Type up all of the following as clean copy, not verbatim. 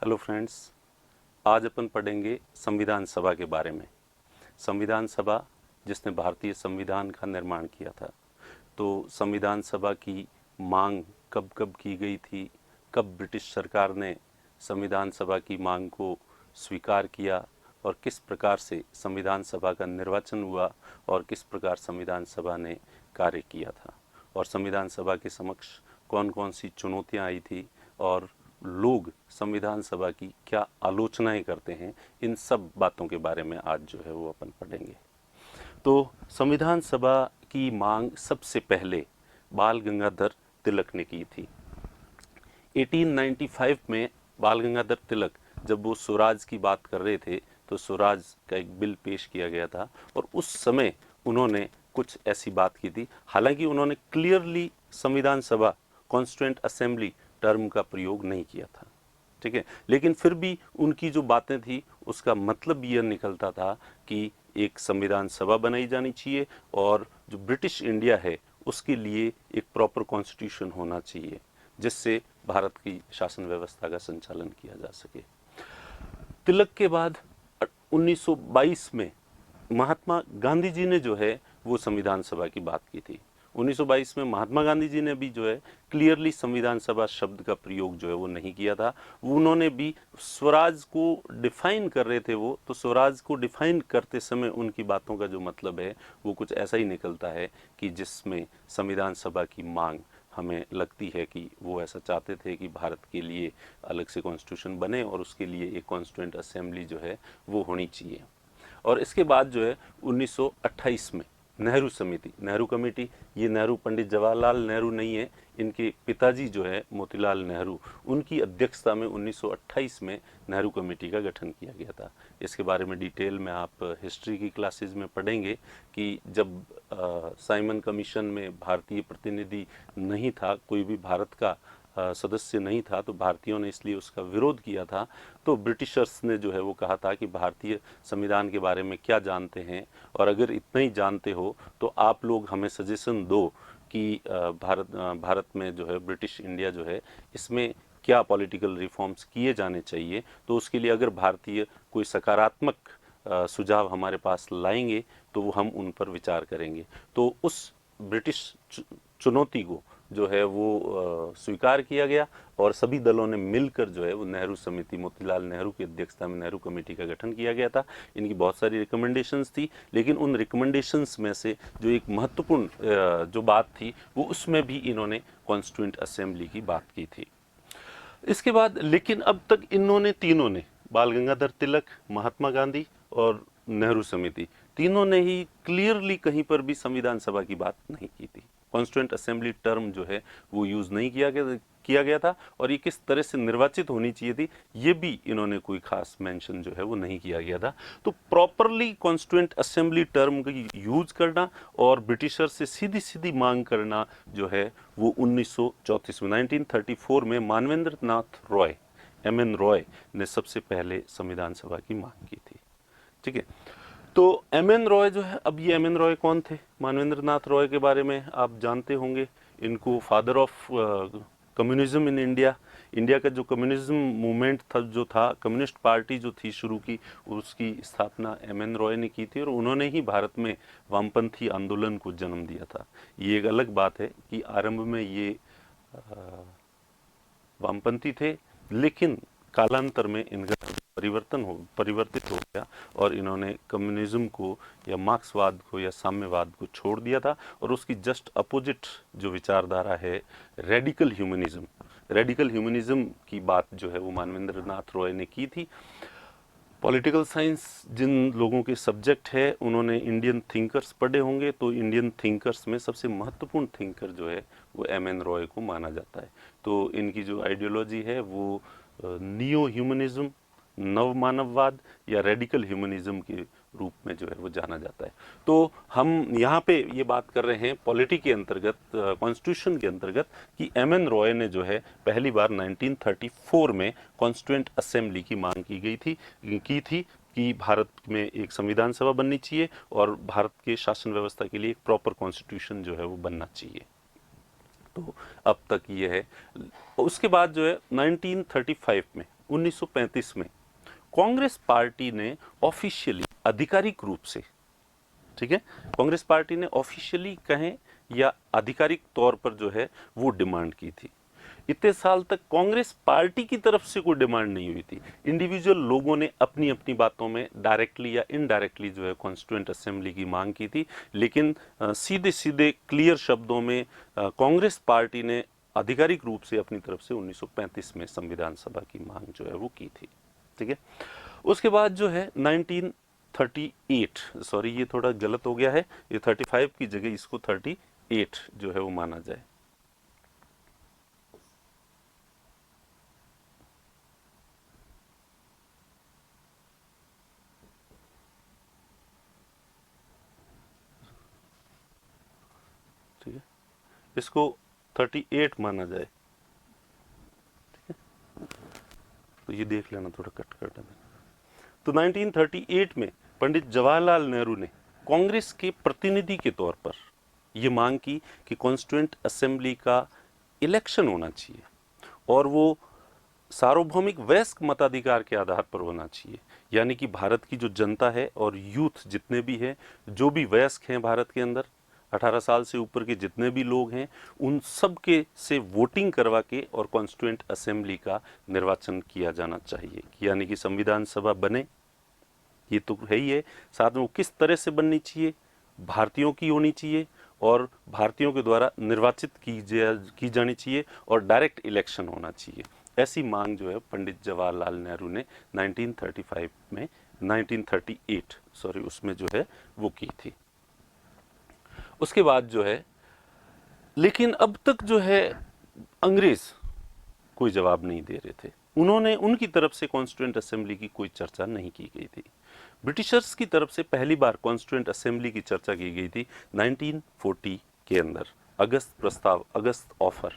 Hello friends, आज अपन पढ़ेंगे संविधान सभा के बारे में। संविधान सभा जिसने भारतीय संविधान का निर्माण किया था। तो संविधान सभा की मांग कब कब की गई थी, कब ब्रिटिश सरकार ने संविधान सभा की मांग को स्वीकार किया और किस प्रकार से संविधान सभा का निर्वाचन हुआ और किस प्रकार संविधान सभा ने कार्य किया था और संविधान सभा के समक्ष कौन कौन सी चुनौतियां आई थी और लोग संविधान सभा की क्या आलोचनाएं करते हैं, इन सब बातों के बारे में आज जो है वो अपन पढ़ेंगे। तो संविधान सभा की मांग सबसे पहले बाल गंगाधर तिलक ने की थी। 1895 में बाल गंगाधर तिलक जब वो स्वराज की बात कर रहे थे तो स्वराज का एक बिल पेश किया गया था और उस समय उन्होंने कुछ ऐसी बात की थी। हालांकि उन्होंने क्लियरली संविधान सभा कॉन्स्टिट्यूएंट असेंबली टर्म का प्रयोग नहीं किया था, ठीक है, लेकिन फिर भी उनकी जो बातें थी उसका मतलब यह निकलता था कि एक संविधान सभा बनाई जानी चाहिए और जो ब्रिटिश इंडिया है उसके लिए एक प्रॉपर कॉन्स्टिट्यूशन होना चाहिए जिससे भारत की शासन व्यवस्था का संचालन किया जा सके। तिलक के बाद 1922 में महात्मा गांधी जी ने जो है वो संविधान सभा की बात की थी। 1922 में महात्मा गांधी जी ने भी जो है क्लियरली संविधान सभा शब्द का प्रयोग जो है वो नहीं किया था। उन्होंने भी स्वराज को डिफाइन कर रहे थे वो, तो स्वराज को डिफाइन करते समय उनकी बातों का जो मतलब है वो कुछ ऐसा ही निकलता है कि जिसमें संविधान सभा की मांग हमें लगती है कि वो ऐसा चाहते थे कि भारत के लिए अलग से कॉन्स्टिट्यूशन बने और उसके लिए एक कॉन्स्टिट्यूएंट असेंबली जो है वो होनी चाहिए। और इसके बाद जो है 1928 में नेहरू समिति, नेहरू कमेटी, ये नेहरू पंडित जवाहरलाल नेहरू नहीं है, इनके पिताजी जो है मोतीलाल नेहरू, उनकी अध्यक्षता में 1928 में नेहरू कमेटी का गठन किया गया था। इसके बारे में डिटेल में आप हिस्ट्री की क्लासेस में पढ़ेंगे कि जब साइमन कमीशन में भारतीय प्रतिनिधि नहीं था, कोई भी भारत का सदस्य नहीं था, तो भारतीयों ने इसलिए उसका विरोध किया था। तो ब्रिटिशर्स ने जो है वो कहा था कि भारतीय संविधान के बारे में क्या जानते हैं और अगर इतना ही जानते हो तो आप लोग हमें सजेशन दो कि भारत में जो है ब्रिटिश इंडिया जो है इसमें क्या पॉलिटिकल रिफॉर्म्स किए जाने चाहिए। तो उसके लिए अगर भारतीय कोई सकारात्मक सुझाव हमारे पास लाएंगे तो वो हम उन पर विचार करेंगे। तो उस ब्रिटिश चुनौती को जो है वो स्वीकार किया गया और सभी दलों ने मिलकर जो है वो नेहरू समिति, मोतीलाल नेहरू की अध्यक्षता में नेहरू कमेटी का गठन किया गया था। इनकी बहुत सारी रिकमेंडेशंस थी, लेकिन उन रिकमेंडेशंस में से जो एक महत्वपूर्ण जो बात थी वो उसमें भी इन्होंने कॉन्स्टिट्यूएंट असेंबली की बात की थी। इसके बाद लेकिन अब तक इन्होंने तीनों ने, बाल गंगाधर तिलक, महात्मा गांधी और नेहरू समिति, तीनों ने ही क्लियरली कहीं पर भी संविधान सभा की बात नहीं की थी। कॉन्स्टिट्यूएंट असेंबली टर्म जो है वो यूज नहीं किया गया था और ये किस तरह से निर्वाचित होनी चाहिए थी ये भी इन्होंने कोई खास मेंशन जो है वो नहीं किया गया था। तो प्रॉपरली कॉन्स्टिट्यूएंट असेंबली टर्म का यूज करना और ब्रिटिशर से सीधी सीधी मांग करना जो है वो 1934 में 1934 में मानवेंद्र नाथ रॉय, MN रॉय ने सबसे पहले संविधान सभा की मांग की थी, ठीक है। तो MN रॉय जो है, अब ये MN रॉय कौन थे? मानवेंद्र नाथ रॉय के बारे में आप जानते होंगे, इनको father of communism in India, India का जो कम्युनिज्म मूवमेंट था, जो था कम्युनिस्ट पार्टी जो थी शुरू की, उसकी स्थापना MN रॉय ने की थी और उन्होंने ही भारत में वामपंथी आंदोलन को जन्म दिया था। ये एक अलग बात है कि आरंभ में ये वामपंथी थे, लेकिन कालांतर में इनका परिवर्तित हो गया और इन्होंने कम्युनिज्म को या मार्क्सवाद को या साम्यवाद को छोड़ दिया था और उसकी जस्ट अपोजिट जो विचारधारा है रेडिकल ह्यूमनिज्म की बात जो है वो मानवेंद्र नाथ रॉय ने की थी। पॉलिटिकल साइंस जिन लोगों के सब्जेक्ट है उन्होंने इंडियन थिंकर्स पढ़े होंगे, तो इंडियन थिंकर्स में सबसे महत्वपूर्ण थिंकर जो है वो MN रॉय को माना जाता है। तो इनकी जो आइडियोलॉजी है वो नियो ह्यूमनिज्म, नव मानववाद या रेडिकल ह्यूमनिज्म के रूप में जो है वो जाना जाता है। तो हम यहाँ पे ये बात कर रहे हैं पॉलिटी के अंतर्गत, कॉन्स्टिट्यूशन के अंतर्गत, कि MN रॉय ने जो है पहली बार 1934 में कॉन्स्टिट्यूएंट असेंबली की मांग की थी कि भारत में एक संविधान सभा बननी चाहिए और भारत के शासन व्यवस्था के लिए एक प्रॉपर कॉन्स्टिट्यूशन जो है वो बनना चाहिए। तो अब तक ये है। उसके बाद जो है 1935 में 1935 में कांग्रेस पार्टी ने ऑफिशियली, आधिकारिक रूप से, ठीक है, कांग्रेस पार्टी ने ऑफिशियली कहें या आधिकारिक तौर पर जो है वो डिमांड की थी। इतने साल तक कांग्रेस पार्टी की तरफ से कोई डिमांड नहीं हुई थी। इंडिविजुअल लोगों ने अपनी अपनी बातों में डायरेक्टली या इनडायरेक्टली जो है कॉन्स्टिट्यूएंट असेंबली की मांग की थी, लेकिन सीधे सीधे क्लियर शब्दों में कांग्रेस पार्टी ने आधिकारिक रूप से अपनी तरफ से 1935 में संविधान सभा की मांग जो है वो की थी। ठीक है, उसके बाद जो है 1938, सॉरी ये थोड़ा गलत हो गया है, ये 35 की जगह इसको 38 जो है वो माना जाए। ठीक है, इसको 38 माना जाए। ठीक है, तो ये देख लेना, थोड़ा कट कर देना। तो 1938 में पंडित जवाहरलाल नेहरू ने कांग्रेस के प्रतिनिधि के तौर पर यह मांग की कि कॉन्स्टिट्यूएंट असेंबली का इलेक्शन होना चाहिए और वो सार्वभौमिक वयस्क मताधिकार के आधार पर होना चाहिए, यानी कि भारत की जो जनता है और यूथ जितने भी हैं, जो भी वयस्क हैं भारत के अंदर, 18 साल से ऊपर के जितने भी लोग हैं, उन सब के से वोटिंग करवा के और कॉन्स्टिट्यूएंट असेंबली का निर्वाचन किया जाना चाहिए, यानी कि संविधान सभा बने। ये तो है ही है, साथ में वो किस तरह से बननी चाहिए, भारतीयों की होनी चाहिए और भारतीयों के द्वारा निर्वाचित की जानी चाहिए और डायरेक्ट इलेक्शन होना चाहिए। ऐसी मांग जो है पंडित जवाहरलाल नेहरू ने 1935 में 1938 सॉरी उसमें जो है वो की थी। उसके बाद जो है, लेकिन अब तक जो है अंग्रेज कोई जवाब नहीं दे रहे थे। उन्होंने, उनकी तरफ से कॉन्स्टिट्यूएंट असेंबली की कोई चर्चा नहीं की गई थी। ब्रिटिशर्स की तरफ से पहली बार कॉन्स्टिट्यूएंट असेंबली की चर्चा की गई थी 1940 के अंदर, अगस्त प्रस्ताव, अगस्त ऑफर।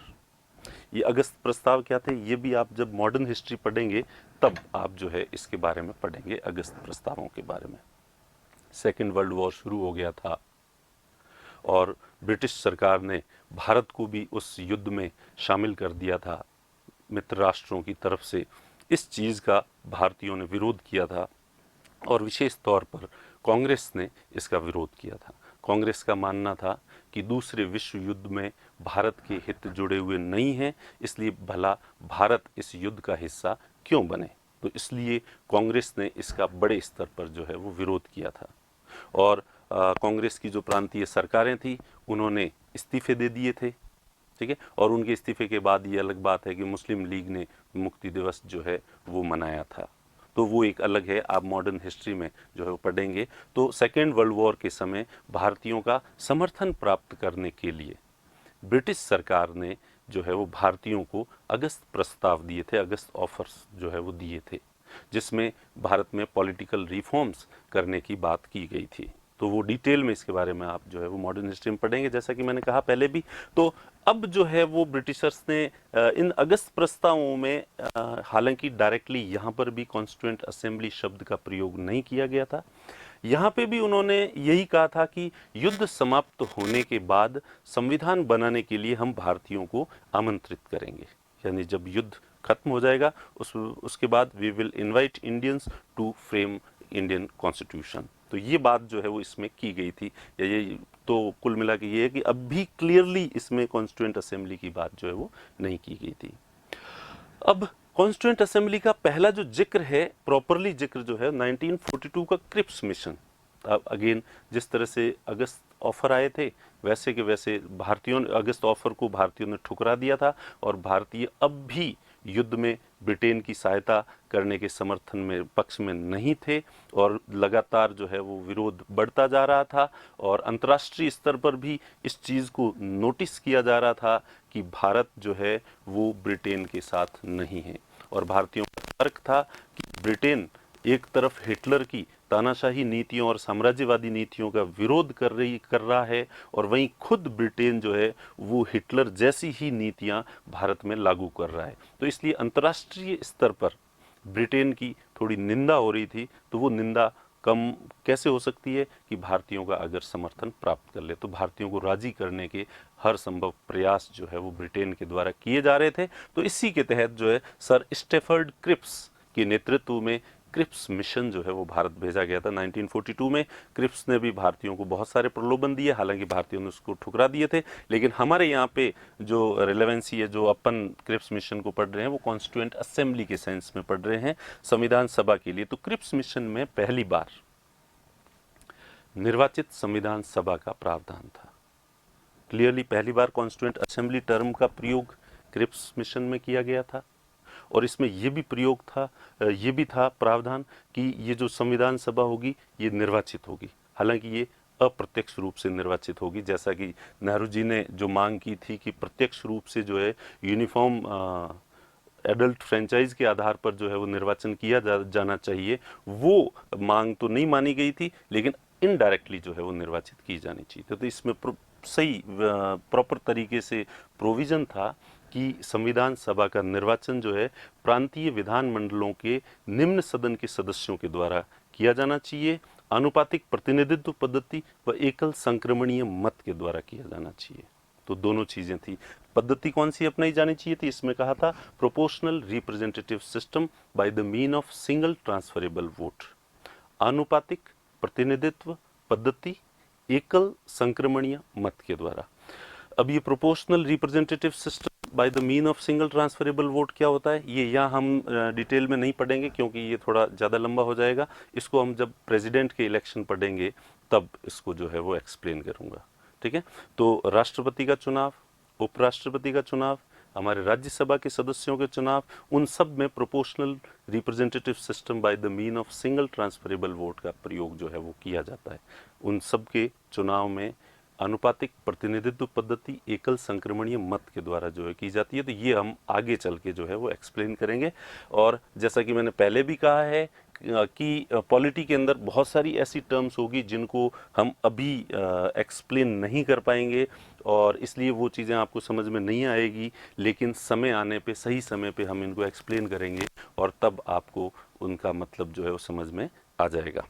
ये अगस्त प्रस्ताव क्या थे, ये भी आप जब मॉडर्न हिस्ट्री पढ़ेंगे तब आप जो है इसके बारे में पढ़ेंगे, अगस्त प्रस्तावों के बारे में। सेकेंड वर्ल्ड वॉर शुरू हो गया था और ब्रिटिश सरकार ने भारत को भी उस युद्ध में शामिल कर दिया था मित्र राष्ट्रों की तरफ से। इस चीज़ का भारतीयों ने विरोध किया था और विशेष तौर पर कांग्रेस ने इसका विरोध किया था। कांग्रेस का मानना था कि दूसरे विश्व युद्ध में भारत के हित जुड़े हुए नहीं हैं, इसलिए भला भारत इस युद्ध का हिस्सा क्यों बने। तो इसलिए कांग्रेस ने इसका बड़े स्तर पर जो है वो विरोध किया था और कांग्रेस की जो प्रांतीय सरकारें थी उन्होंने इस्तीफे दे दिए थे। ठीक है, और उनके इस्तीफे के बाद ये अलग बात है कि मुस्लिम लीग ने मुक्ति दिवस जो है वो मनाया था, तो वो एक अलग है, आप मॉडर्न हिस्ट्री में जो है वो पढ़ेंगे। तो सेकेंड वर्ल्ड वॉर के समय भारतीयों का समर्थन प्राप्त करने के लिए ब्रिटिश सरकार ने जो है वो भारतीयों को अगस्त प्रस्ताव दिए थे, अगस्त ऑफर्स जो है वो दिए थे, जिसमें भारत में पॉलिटिकल रिफॉर्म्स करने की बात की गई थी। तो वो डिटेल में इसके बारे में आप जो है वो मॉडर्न हिस्ट्री में पढ़ेंगे, जैसा कि मैंने कहा पहले भी। तो अब जो है वो ब्रिटिशर्स ने इन अगस्त प्रस्तावों में हालांकि डायरेक्टली यहाँ पर भी कॉन्स्टिट्यूएंट असेंबली शब्द का प्रयोग नहीं किया गया था, यहाँ पे भी उन्होंने यही कहा था कि युद्ध समाप्त होने के बाद संविधान बनाने के लिए हम भारतीयों को आमंत्रित करेंगे, यानी जब युद्ध खत्म हो जाएगा उसके बाद we will invite Indians to frame Indian constitution. तो ये बात जो है वो इसमें की गई थी, या ये तो कुल मिला के ये है कि अब भी क्लियरली इसमें कॉन्स्टिट्यूएंट असेंबली की बात जो है वो नहीं की गई थी। अब कॉन्स्टिट्यूएंट असेंबली का पहला जो जिक्र है, प्रॉपरली जिक्र जो है 1942 का क्रिप्स मिशन। अब अगेन जिस तरह से अगस्त ऑफर आए थे वैसे के वैसे भारतीयों ने अगस्त ऑफर को भारतीयों ने ठुकरा दिया था और भारतीय अब भी युद्ध में ब्रिटेन की सहायता करने के समर्थन में पक्ष में नहीं थे और लगातार जो है वो विरोध बढ़ता जा रहा था और अंतर्राष्ट्रीय स्तर पर भी इस चीज़ को नोटिस किया जा रहा था कि भारत जो है वो ब्रिटेन के साथ नहीं है। और भारतीयों का तर्क था कि ब्रिटेन एक तरफ हिटलर की तानाशाही नीतियों और साम्राज्यवादी नीतियों का विरोध कर रहा है और वहीं खुद ब्रिटेन जो है वो हिटलर जैसी ही नीतियां भारत में लागू कर रहा है। तो इसलिए अंतर्राष्ट्रीय स्तर पर ब्रिटेन की थोड़ी निंदा हो रही थी। तो वो निंदा कम कैसे हो सकती है कि भारतीयों का अगर समर्थन प्राप्त कर ले, तो भारतीयों को राजी करने के हर संभव प्रयास जो है वो ब्रिटेन के द्वारा किए जा रहे थे। तो इसी के तहत जो है सर स्टेफर्ड क्रिप्स के नेतृत्व में क्रिप्स मिशन जो है वो भारत भेजा गया था 1942 में। क्रिप्स ने भी भारतीयों को बहुत सारे प्रलोभन दिए, हालांकि भारतीयों ने उसको ठुकरा दिए थे। लेकिन हमारे यहाँ पे जो रिलेवेंसी है, जो अपन क्रिप्स मिशन को पढ़ रहे हैं, वो कॉन्स्टिट्यूएंट असेंबली के सेंस में पढ़ रहे हैं, संविधान सभा के लिए। तो क्रिप्स मिशन में पहली बार निर्वाचित संविधान सभा का प्रावधान था। क्लियरली पहली बार कॉन्स्टिट्यूएंट असेंबली टर्म का प्रयोग क्रिप्स मिशन में किया गया था। और इसमें ये भी प्रयोग था, ये भी था प्रावधान कि ये जो संविधान सभा होगी ये निर्वाचित होगी। हालांकि ये अप्रत्यक्ष रूप से निर्वाचित होगी, जैसा कि नेहरू जी ने जो मांग की थी कि प्रत्यक्ष रूप से जो है यूनिफॉर्म एडल्ट फ्रेंचाइज के आधार पर जो है वो निर्वाचन किया जाना चाहिए, वो मांग तो नहीं मानी गई थी, लेकिन इनडायरेक्टली जो है वो निर्वाचित की जानी चाहिए। तो इसमें सही प्रॉपर तरीके से प्रोविजन था कि संविधान सभा का निर्वाचन जो है प्रांतीय विधान मंडलों के निम्न सदन के सदस्यों के द्वारा किया जाना चाहिए, आनुपातिक प्रतिनिधित्व पद्धति व एकल संक्रमणीय मत के द्वारा किया जाना चाहिए। तो दोनों चीजें थी। पद्धति कौन सी अपनाई जानी चाहिए थी? इसमें कहा था proportional representative system by the mean of single transferable vote. आनुपातिक प्रतिनिधित्व पद्धति एकल संक्रमणीय मत के द्वारा। अब ये proportional representative system by the mean of single transferable vote क्या होता है, ये यहाँ हम डिटेल में नहीं पढ़ेंगे क्योंकि ये थोड़ा ज़्यादा लंबा हो जाएगा। इसको हम जब प्रेसिडेंट के इलेक्शन पढ़ेंगे तब इसको जो है वो एक्सप्लेन करूँगा। ठीक है, तो राष्ट्रपति का चुनाव, उपराष्ट्रपति का चुनाव, हमारे राज्यसभा के सदस्यों के चुनाव, उन सब में proportional representative system by the mean of single transferable vote का प्रयोग जो है वो किया जाता है। उन सब के चुनाव में आनुपातिक प्रतिनिधित्व पद्धति एकल संक्रमणीय मत के द्वारा जो है की जाती है। तो ये हम आगे चल के जो है वो एक्सप्लेन करेंगे। और जैसा कि मैंने पहले भी कहा है कि पॉलिटी के अंदर बहुत सारी ऐसी टर्म्स होगी जिनको हम अभी एक्सप्लेन नहीं कर पाएंगे, और इसलिए वो चीज़ें आपको समझ में नहीं आएगी, लेकिन समय आने पे, सही समय पे हम इनको एक्सप्लेन करेंगे और तब आपको उनका मतलब जो है वो समझ में आ जाएगा।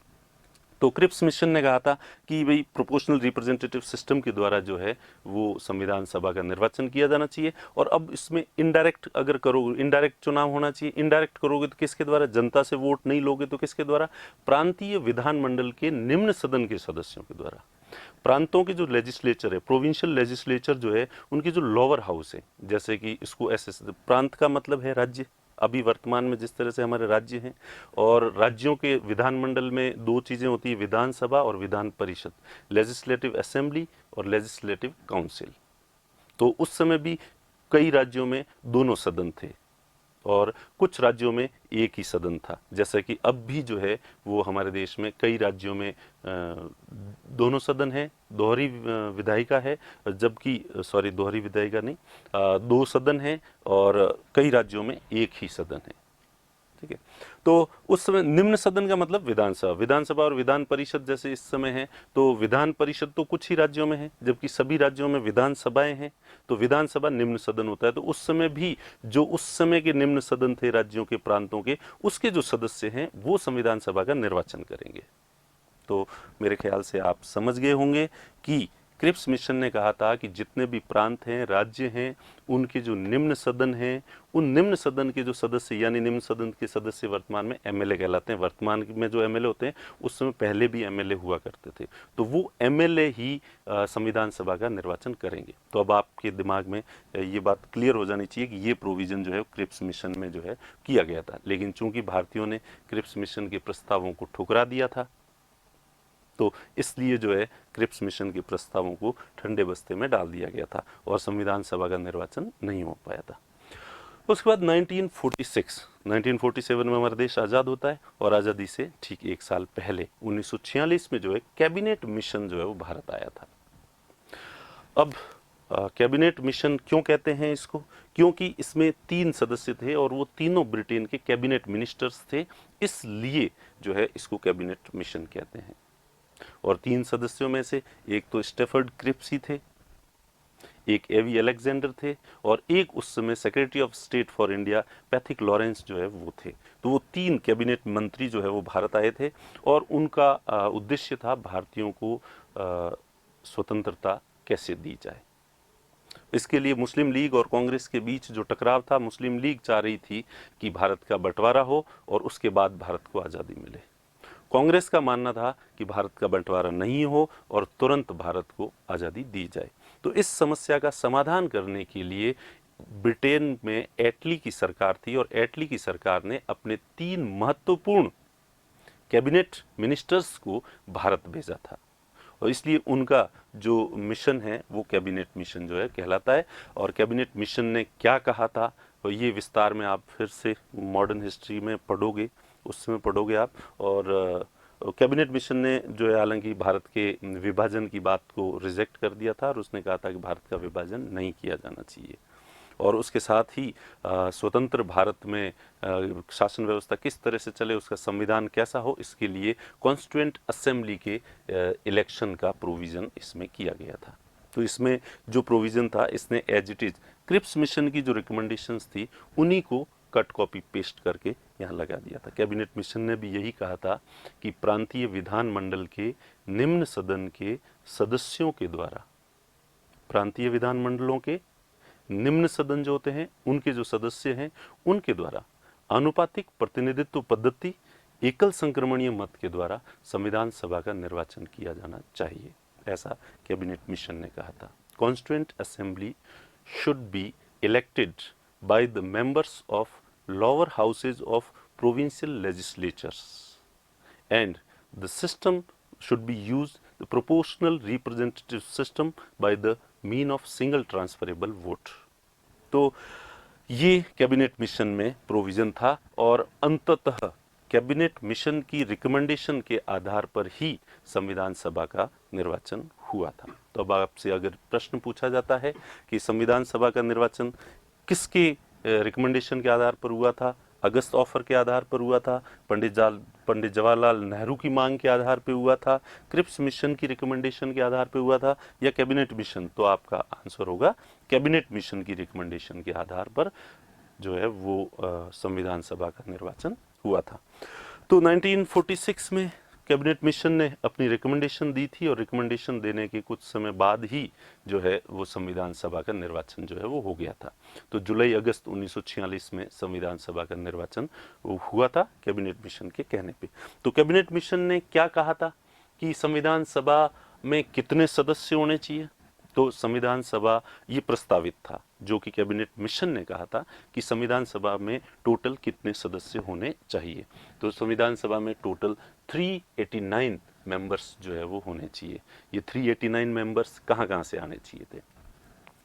तो क्रिप्स मिशन ने कहा था कि भाई प्रोपोर्शनल रिप्रेजेंटेटिव सिस्टम के द्वारा जो है वो संविधान सभा का निर्वाचन किया जाना चाहिए। और अब इसमें इनडायरेक्ट अगर करोगे, इनडायरेक्ट चुनाव होना चाहिए। इनडायरेक्ट करोगे तो किसके द्वारा? जनता से वोट नहीं लोगे तो किसके द्वारा? प्रांतीय विधानमंडल के निम्न सदन के सदस्यों के द्वारा। प्रांतों के जो लेजिस्लेचर है, प्रोविंशियल लेजिस्लेचर जो है, उनकी जो लोअर हाउस है, जैसे कि इसको ऐसे, प्रांत का मतलब है राज्य। अभी वर्तमान में जिस तरह से हमारे राज्य हैं, और राज्यों के विधानमंडल में दो चीज़ें होती है, विधानसभा और विधान परिषद, लेजिस्लेटिव असेंबली और लेजिस्लेटिव काउंसिल। तो उस समय भी कई राज्यों में दोनों सदन थे और कुछ राज्यों में एक ही सदन था। जैसा कि अब भी जो है वो हमारे देश में कई राज्यों में दोनों सदन है, दोहरी विधायिका है, जबकि सॉरी दोहरी विधायिका नहीं, दो सदन है, और कई राज्यों में एक ही सदन है। ठीक है, तो उस समय निम्न सदन का मतलब विधानसभा, विधानसभा और विधान परिषद जैसे इस समय है, तो विधान परिषद तो कुछ ही राज्यों में है जबकि सभी राज्यों में विधानसभाएं हैं। तो विधानसभा निम्न सदन होता है। तो उस समय भी जो उस समय के निम्न सदन थे राज्यों के, प्रांतों के, उसके जो सदस्य हैं वो संविधान सभा का निर्वाचन करेंगे। तो मेरे ख्याल से आप समझ गए होंगे कि क्रिप्स मिशन ने कहा था कि जितने भी प्रांत हैं, राज्य हैं, उनके जो निम्न सदन हैं, उन निम्न सदन के जो सदस्य, यानी निम्न सदन के सदस्य वर्तमान में एमएलए कहलाते हैं। वर्तमान में जो एमएलए होते हैं उस समय पहले भी एमएलए हुआ करते थे, तो वो एमएलए ही संविधान सभा का निर्वाचन करेंगे। तो अब आपके दिमाग में ये बात क्लियर हो जानी चाहिए कि ये प्रोविजन जो है क्रिप्स मिशन में जो है किया गया था। लेकिन चूंकि भारतीयों ने क्रिप्स मिशन के प्रस्तावों को ठुकरा दिया था, तो इसलिए जो है क्रिप्स मिशन के प्रस्तावों को ठंडे बस्ते में डाल दिया गया था और संविधान सभा का निर्वाचन नहीं हो पाया था। उसके बाद 1947 में हमारा देश आज़ाद होता है, और आज़ादी से ठीक एक साल पहले 1946 में जो है कैबिनेट मिशन जो है वो भारत आया था। अब कैबिनेट मिशन क्यों कहते हैं इसको? क्योंकि इसमें 3 सदस्य थे और वो तीनों ब्रिटेन के कैबिनेट मिनिस्टर्स थे, इसलिए जो है इसको कैबिनेट मिशन कहते हैं। और 3 सदस्यों में से एक तो स्टेफर्ड क्रिप्स ही थे, एक एवी अलेक्जेंडर थे, और एक उस समय secretary of state for India Pethick Lawrence जो है वो थे। तो वो 3 कैबिनेट मंत्री जो है वो भारत आए थे, और उनका उद्देश्य था भारतीयों को स्वतंत्रता कैसे दी जाए। इसके लिए मुस्लिम लीग और कांग्रेस के बीच जो टकराव था, मुस्लिम लीग चाह रही थी कि भारत का बंटवारा हो और उसके बाद भारत को आज़ादी मिले। कांग्रेस का मानना था कि भारत का बंटवारा नहीं हो और तुरंत भारत को आज़ादी दी जाए। तो इस समस्या का समाधान करने के लिए ब्रिटेन में एटली की सरकार थी और एटली की सरकार ने अपने 3 महत्वपूर्ण कैबिनेट मिनिस्टर्स को भारत भेजा था और इसलिए उनका जो मिशन है वो कैबिनेट मिशन जो है कहलाता है। और कैबिनेट मिशन ने क्या कहा था और ये विस्तार में आप फिर से मॉडर्न हिस्ट्री में पढ़ोगे, उस समय पढ़ोगे आप। और कैबिनेट मिशन ने जो है हालांकि भारत के विभाजन की बात को रिजेक्ट कर दिया था और उसने कहा था कि भारत का विभाजन नहीं किया जाना चाहिए और उसके साथ ही स्वतंत्र भारत में शासन व्यवस्था किस तरह से चले, उसका संविधान कैसा हो, इसके लिए कॉन्स्टिट्यूएंट असेंबली के इलेक्शन का प्रोविज़न इसमें किया गया था। तो इसमें जो प्रोविज़न था इसने as it is Cripps mission की जो रिकमेंडेशंस थी उन्हीं को कट कॉपी पेस्ट करके यहाँ लगा दिया था। कैबिनेट मिशन ने भी यही कहा था कि प्रांतीय विधानमंडल के निम्न सदन के सदस्यों के द्वारा, प्रांतीय विधानमंडलों के निम्न सदन जो होते हैं उनके जो सदस्य हैं उनके द्वारा आनुपातिक प्रतिनिधित्व पद्धति एकल संक्रमणीय मत के द्वारा संविधान सभा का निर्वाचन किया जाना चाहिए, ऐसा कैबिनेट मिशन ने कहा था। Constituent assembly should be elected by the members of lower houses of provincial legislatures and the system should be used the proportional representative system by the mean of single transferable vote। तो ये cabinet mission में provision था और अंततः cabinet mission की recommendation के आधार पर ही संविधान सभा का निर्वाचन हुआ था। तो अब आपसे अगर प्रश्न पूछा जाता है कि संविधान सभा का निर्वाचन किसके रिकमेंडेशन के आधार पर हुआ था, अगस्त ऑफर के आधार पर हुआ था, पंडित जवाहरलाल नेहरू की मांग के आधार पर हुआ था, क्रिप्स मिशन की रिकमेंडेशन के आधार पर हुआ था या कैबिनेट मिशन, तो आपका आंसर होगा कैबिनेट मिशन की रिकमेंडेशन के आधार पर जो है वो संविधान सभा का निर्वाचन हुआ था। तो 1946 में कैबिनेट मिशन ने अपनी रिकमेंडेशन दी थी और रिकमेंडेशन देने के कुछ समय बाद ही जो है वो संविधान सभा का निर्वाचन जो है वो हो गया था। तो जुलाई अगस्त 1946 में संविधान सभा का निर्वाचन हुआ था कैबिनेट मिशन के कहने पे। तो कैबिनेट मिशन ने क्या कहा था कि संविधान सभा में कितने सदस्य होने चाहिए, तो संविधान सभा ये प्रस्तावित था जो कि कैबिनेट मिशन ने कहा था कि संविधान सभा में टोटल कितने सदस्य होने चाहिए। तो संविधान सभा में टोटल 389 मेंबर्स जो है वो होने चाहिए। ये 389 मेंबर्स कहाँ से आने चाहिए थे,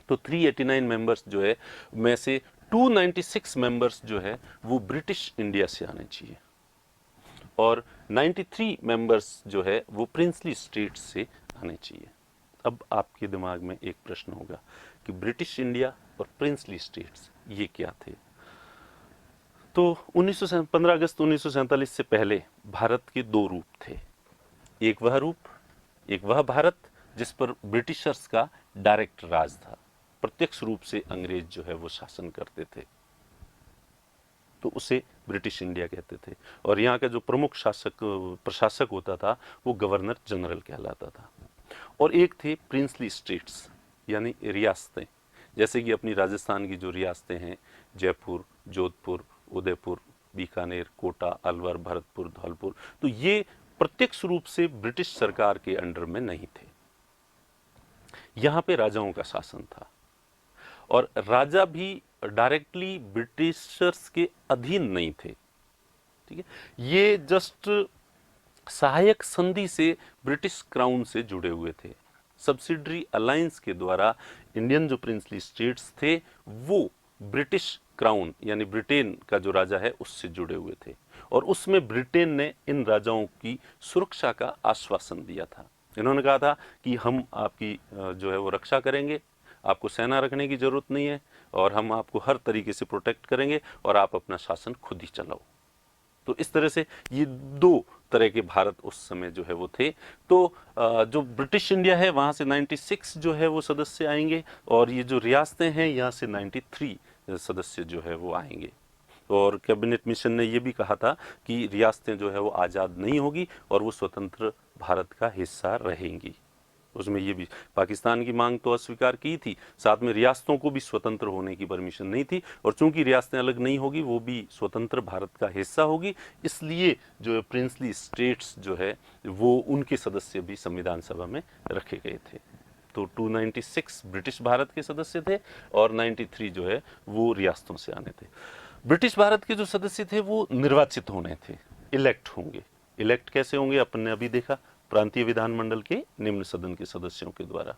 तो 389 मेंबर्स जो है में से 296 मेंबर्स जो है वो ब्रिटिश इंडिया से आने चाहिए और 93 मेंबर्स जो है वो प्रिंसली स्टेट्स से आने चाहिए। अब आपके दिमाग में एक प्रश्न होगा कि ब्रिटिश इंडिया और प्रिंसली स्टेट्स ये क्या थे। तो 15 अगस्त 1947 से पहले भारत के 2 रूप थे। एक वह भारत जिस पर ब्रिटिशर्स का डायरेक्ट राज था, प्रत्यक्ष रूप से अंग्रेज जो है वो शासन करते थे, तो उसे ब्रिटिश इंडिया कहते थे और यहाँ का जो प्रमुख प्रशासक होता था वो गवर्नर जनरल कहलाता था। और एक थे प्रिंसली स्टेट्स यानी रियासतें, जैसे कि अपनी राजस्थान की जो रियासतें हैं जयपुर, जोधपुर, उदयपुर, बीकानेर, कोटा, अलवर, भरतपुर, धौलपुर, तो ये प्रत्यक्ष रूप से ब्रिटिश सरकार के अंडर में नहीं थे। यहाँ पे राजाओं का शासन था और राजा भी डायरेक्टली ब्रिटिशर्स के अधीन नहीं थे, ठीक है। ये जस्ट सहायक संधि से ब्रिटिश क्राउन से जुड़े हुए थे। सब्सिडरी अलायंस के द्वारा इंडियन जो प्रिंसली स्टेट्स थे वो ब्रिटिश क्राउन यानी ब्रिटेन का जो राजा है उससे जुड़े हुए थे और उसमें ब्रिटेन ने इन राजाओं की सुरक्षा का आश्वासन दिया था। इन्होंने कहा था कि हम आपकी जो है वो रक्षा करेंगे, आपको सेना रखने की जरूरत नहीं है और हम आपको हर तरीके से प्रोटेक्ट करेंगे और आप अपना शासन खुद ही चलाओ। तो इस तरह से ये 2 तरह के भारत उस समय जो है वो थे। तो जो ब्रिटिश इंडिया है वहाँ से 96 जो है वो सदस्य आएंगे और ये जो रियासतें हैं यहाँ से 93 सदस्य जो है वो आएंगे। और कैबिनेट मिशन ने ये भी कहा था कि रियासतें जो है वो आज़ाद नहीं होगी और वो स्वतंत्र भारत का हिस्सा रहेंगी। उसमें ये भी पाकिस्तान की मांग तो अस्वीकार की थी, साथ में रियासतों को भी स्वतंत्र होने की परमिशन नहीं थी, और चूंकि रियासतें अलग नहीं होगी वो भी स्वतंत्र भारत का हिस्सा होगी, इसलिए जो है प्रिंसली स्टेट्स जो है वो उनके सदस्य भी संविधान सभा में रखे गए थे। तो 296 ब्रिटिश भारत के सदस्य थे और 93 जो है वो रियासतों से आने थे। ब्रिटिश भारत के जो सदस्य थे वो निर्वाचित होने थे, इलेक्ट होंगे। इलेक्ट कैसे होंगे अपन ने अभी देखा, प्रांतीय विधानमंडल के निम्न सदन के सदस्यों के द्वारा,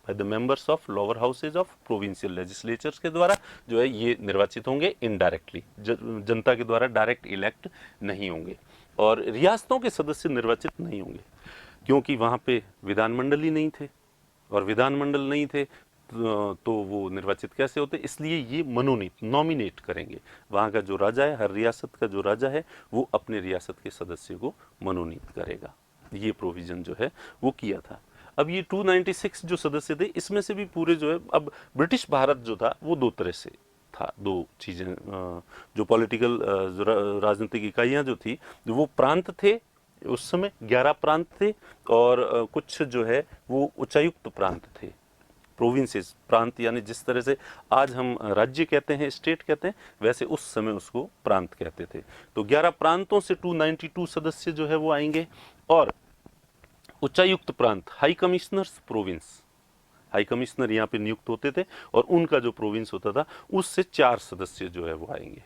by the members of lower houses of provincial legislatures के द्वारा जो है ये निर्वाचित होंगे इनडायरेक्टली, जनता के द्वारा डायरेक्ट इलेक्ट नहीं होंगे। और रियासतों के सदस्य निर्वाचित नहीं होंगे क्योंकि वहां पे विधानमंडल ही नहीं थे, और विधानमंडल नहीं थे तो वो निर्वाचित कैसे होते, इसलिए ये मनोनीत नॉमिनेट करेंगे। वहाँ का जो राजा है, हर रियासत का जो राजा है वो अपने रियासत के सदस्य को मनोनीत करेगा। ये प्रोविजन जो है वो किया था। अब ये 296 जो सदस्य थे इसमें से भी पूरे जो है, अब ब्रिटिश भारत जो था वो दो तरह से था, दो चीज़ें, जो पॉलिटिकल राजनीतिक इकाइयाँ जो थी वो प्रांत थे, उस समय 11 प्रांत थे, और कुछ जो है वो उच्चायुक्त प्रांत थे, प्रोविंसेस, प्रांत, यानी जिस तरह से आज हम राज्य कहते हैं, स्टेट कहते हैं, वैसे उस समय उसको प्रांत कहते थे। तो 11 प्रांतों से 292 सदस्य जो है वो आएंगे, और उच्चायुक्त प्रांत, high commissioners province, high commissioner यहाँ पे नियुक्त होते थे, और उनका जो प्रोविंस होता था उससे 4 सदस्य जो है वो आएंगे।